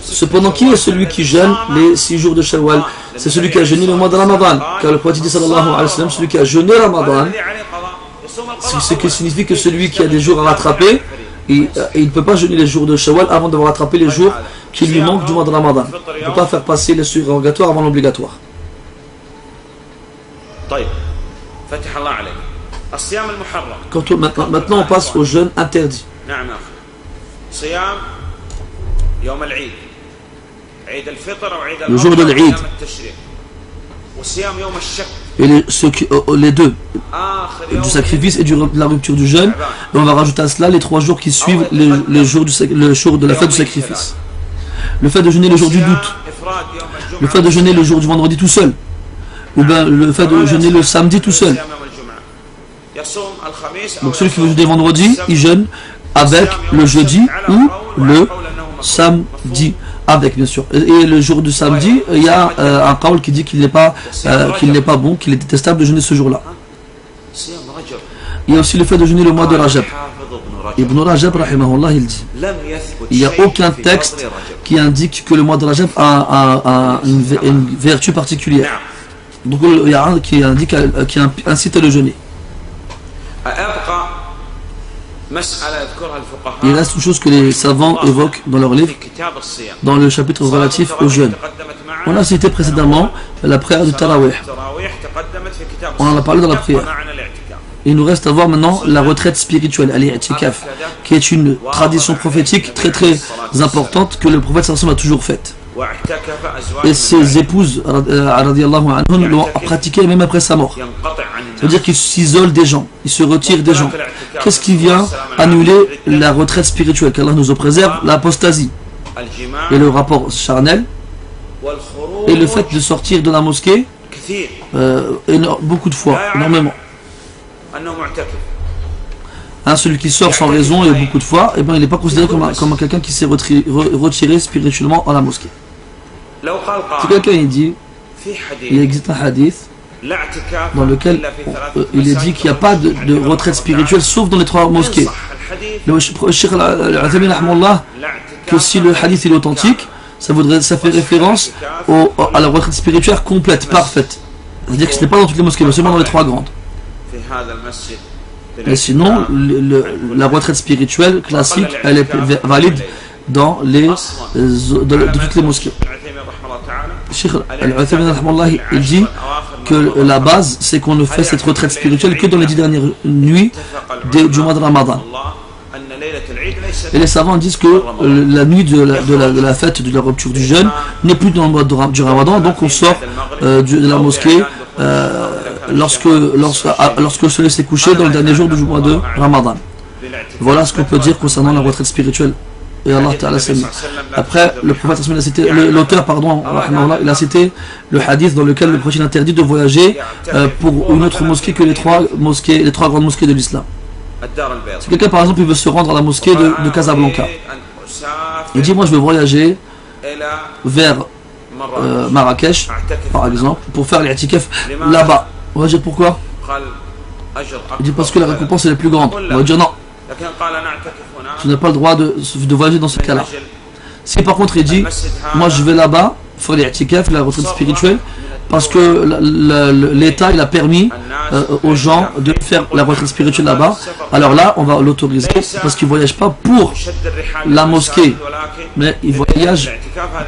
Cependant, qui est celui qui jeûne les 6 jours de Shawwal? C'est celui qui a jeûné le mois de Ramadan, car le prophète dit sallallahu alayhi wa sallam, celui qui a jeûné Ramadan, ce qui signifie que celui qui a des jours à rattraper, il ne peut pas jeûner les jours de Shawwal avant d'avoir rattrapé les jours qui lui manquent du mois de Ramadan. Il ne peut pas faire passer les surérogatoires avant l'obligatoire. Maintenant on passe au jeûne interdit. Le jour de l'Eid et les deux, du sacrifice et de la rupture du jeûne, et on va rajouter à cela les 3 jours qui suivent le jour de la fête du sacrifice. Le fait de jeûner le jour du doute, le fait de jeûner le jour du vendredi tout seul, ou bien le fait de jeûner le samedi tout seul. Donc celui qui veut jeûner vendredi, il jeûne avec le jeudi ou le samedi, avec bien sûr. Et le jour du samedi, il y a un qawl qui dit qu'il n'est pas bon, qu'il est détestable de jeûner ce jour-là. Il y a aussi le fait de jeûner le mois de Rajab. Ibn Rajab, rahimahullah, il dit, il n'y a aucun texte qui indique que le mois de Rajab a une vertu particulière. Donc il y a un qui indique, qui incite à le jeûner. Il reste une chose que les savants évoquent dans leurs livres, dans le chapitre relatif au jeûne. On a cité précédemment la prière du Tarawih. On en a parlé dans la prière. Il nous reste à voir maintenant la retraite spirituelle, al-i'tikaf, qui est une tradition prophétique très très importante que le prophète sallallahu alayhi wa sallam a toujours faite. Et ses épouses l'ont pratiqué même après sa mort. C'est-à-dire qu'ils s'isolent des gens, ils se retirent des gens. Qu'est-ce qui vient annuler la retraite spirituelle? Qu'Allah nous en préserve, l'apostasie et le rapport charnel et le fait de sortir de la mosquée beaucoup de fois, énormément. Celui qui sort sans raison et beaucoup de fois, eh ben, il n'est pas considéré comme quelqu'un qui s'est retiré spirituellement à la mosquée. Si quelqu'un il dit, il existe un hadith dans lequel il est dit qu'il n'y a pas de retraite spirituelle sauf dans les 3 mosquées. Le Cheikh Al-Uthaymin rahimahullah, que si le hadith il est authentique, ça fait référence à la retraite spirituelle complète, parfaite. C'est-à-dire que ce n'est pas dans toutes les mosquées, mais seulement dans les 3 grandes. Mais sinon, la retraite spirituelle classique, elle est valide dans toutes les mosquées. Cheikh Al-Uthaymin il dit que la base, c'est qu'on ne fait cette retraite spirituelle que dans les 10 dernières nuits du mois de Ramadan. Et les savants disent que la nuit de la fête de la rupture du jeûne n'est plus dans le mois du Ramadan, donc on sort de la mosquée lorsque le soleil s'est couché dans le dernier jour du mois de Ramadan. Voilà ce qu'on peut dire concernant la retraite spirituelle. Et Allah Ta'ala s'est mis. Après, le prophète a cité, l'auteur, pardon, il a cité le hadith dans lequel le prophète interdit de voyager pour une autre mosquée que les 3 grandes mosquées de l'islam. Si quelqu'un par exemple il veut se rendre à la mosquée de Casablanca, il dit moi je veux voyager vers Marrakech par exemple pour faire l'i'tikaf là-bas. On va dire pourquoi? Il dit parce que la récompense est la plus grande. On va dire non, tu n'as pas le droit de voyager dans ce cas-là. Si par contre il dit moi je vais là-bas faire l'i'tikaf, la retraite spirituelle, parce que l'État il a permis aux gens de faire la retraite spirituelle là-bas, alors là on va l'autoriser parce qu'il ne voyage pas pour la mosquée, mais il voyage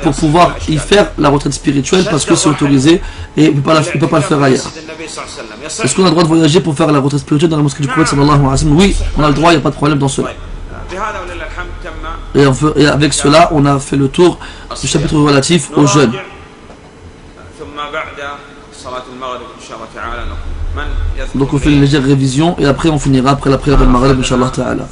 pour pouvoir y faire la retraite spirituelle parce que c'est autorisé et il ne peut pas le faire ailleurs. Est-ce qu'on a le droit de voyager pour faire la retraite spirituelle dans la mosquée du prophète sallallahu alayhi wa sallam? Oui, on a le droit, il n'y a pas de problème dans cela. Et avec cela on a fait le tour du chapitre relatif aux jeunes. Donc on fait une légère révision et après on finira après la prière de Maghrib Inch'Allah Ta'ala.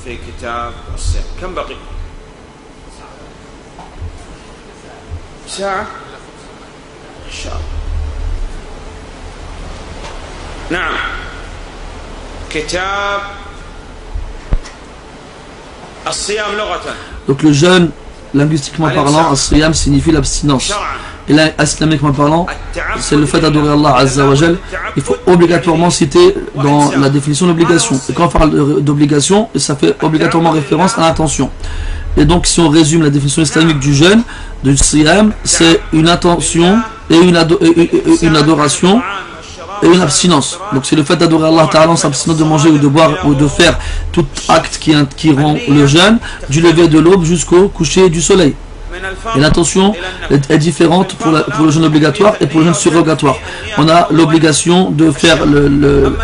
Donc le jeûne, linguistiquement parlant, as-siyam signifie l'abstinence. Et là, islamiquement parlant, c'est le fait d'adorer Allah Azza wa Jal. Il faut obligatoirement citer dans la définition l'obligation. Et quand on parle d'obligation, ça fait obligatoirement référence à l'intention. Et donc, si on résume la définition islamique du jeûne, du siyam, c'est une intention et une adoration et une abstinence. Donc, c'est le fait d'adorer Allah Ta'ala en s'abstinant de manger ou de boire ou de faire tout acte qui rend le jeûne, du lever de l'aube jusqu'au coucher du soleil. Et l'intention est différente pour le jeûne obligatoire et pour le jeûne surrogatoire. On a l'obligation de faire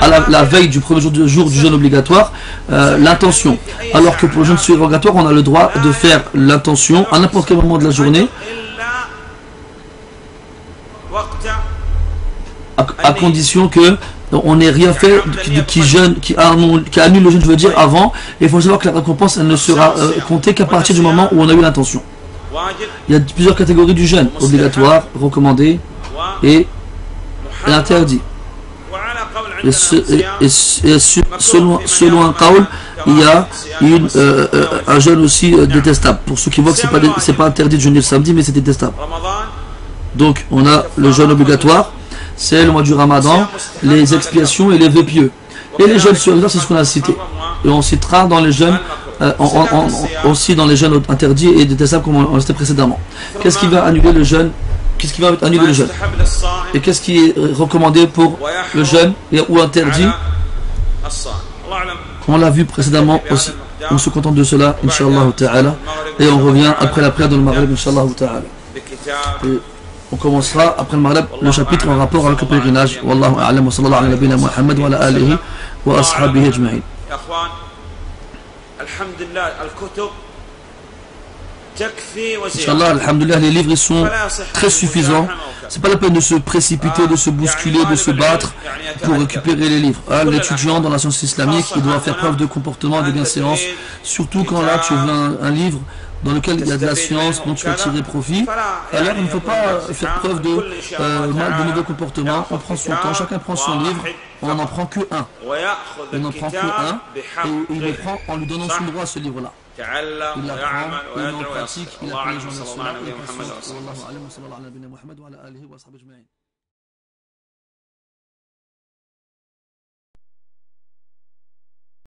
à la veille du premier jour du jeûne obligatoire l'intention. Alors que pour le jeûne surrogatoire, on a le droit de faire l'intention à n'importe quel moment de la journée, à condition que on n'ait rien fait qui annule le jeûne, je veux dire, avant. Et il faut savoir que la récompense elle ne sera comptée qu'à partir du moment où on a eu l'intention. Il y a plusieurs catégories du jeûne, obligatoire, recommandé et est interdit. Et selon un qawl, il y a un jeûne aussi détestable. Pour ceux qui voient que c'est pas interdit de jeûner le samedi, mais c'est détestable. Donc on a le jeûne obligatoire, c'est le mois du Ramadan, les expiations et les vœux pieux. Et les jeûnes solidaires, c'est ce qu'on a cité. Et on citera dans les jeûnes, aussi dans les jeûnes interdits et détestables comme on l'a cité précédemment. Qu'est-ce qui va annuler le jeûne? Qu'est-ce qui va annuler le jeûne? Et qu'est-ce qui est recommandé pour le jeûne ou interdit? On l'a vu précédemment aussi. On se contente de cela, Inch'Allah Ta'ala. Et on revient après la prière de le Maghrib, Inch'Allah Ta'ala. Et on commencera après le Maghrib le chapitre en rapport avec le pèlerinage. Wallahu a'lam wa sallallahu ala nabina Muhammad wa ala alihi wa ashabihi ajma'in. Inch'Allah, alhamdulillah, les livres ils sont très suffisants. C'est pas la peine de se précipiter, de se bousculer, de se battre pour récupérer les livres. L'étudiant dans la science islamique, il doit faire preuve de comportement, de bienséance, surtout quand là tu veux un livre dans lequel il y a de la science, dont tu peux tirer profit. Alors il ne faut pas faire preuve de mauvais comportement. On prend son temps, chacun prend son livre, on n'en prend que un. On n'en prend que un, et il le prend en lui donnant son droit à ce livre-là. Il l'apprend, il met en pratique, il appelle les gens à cela.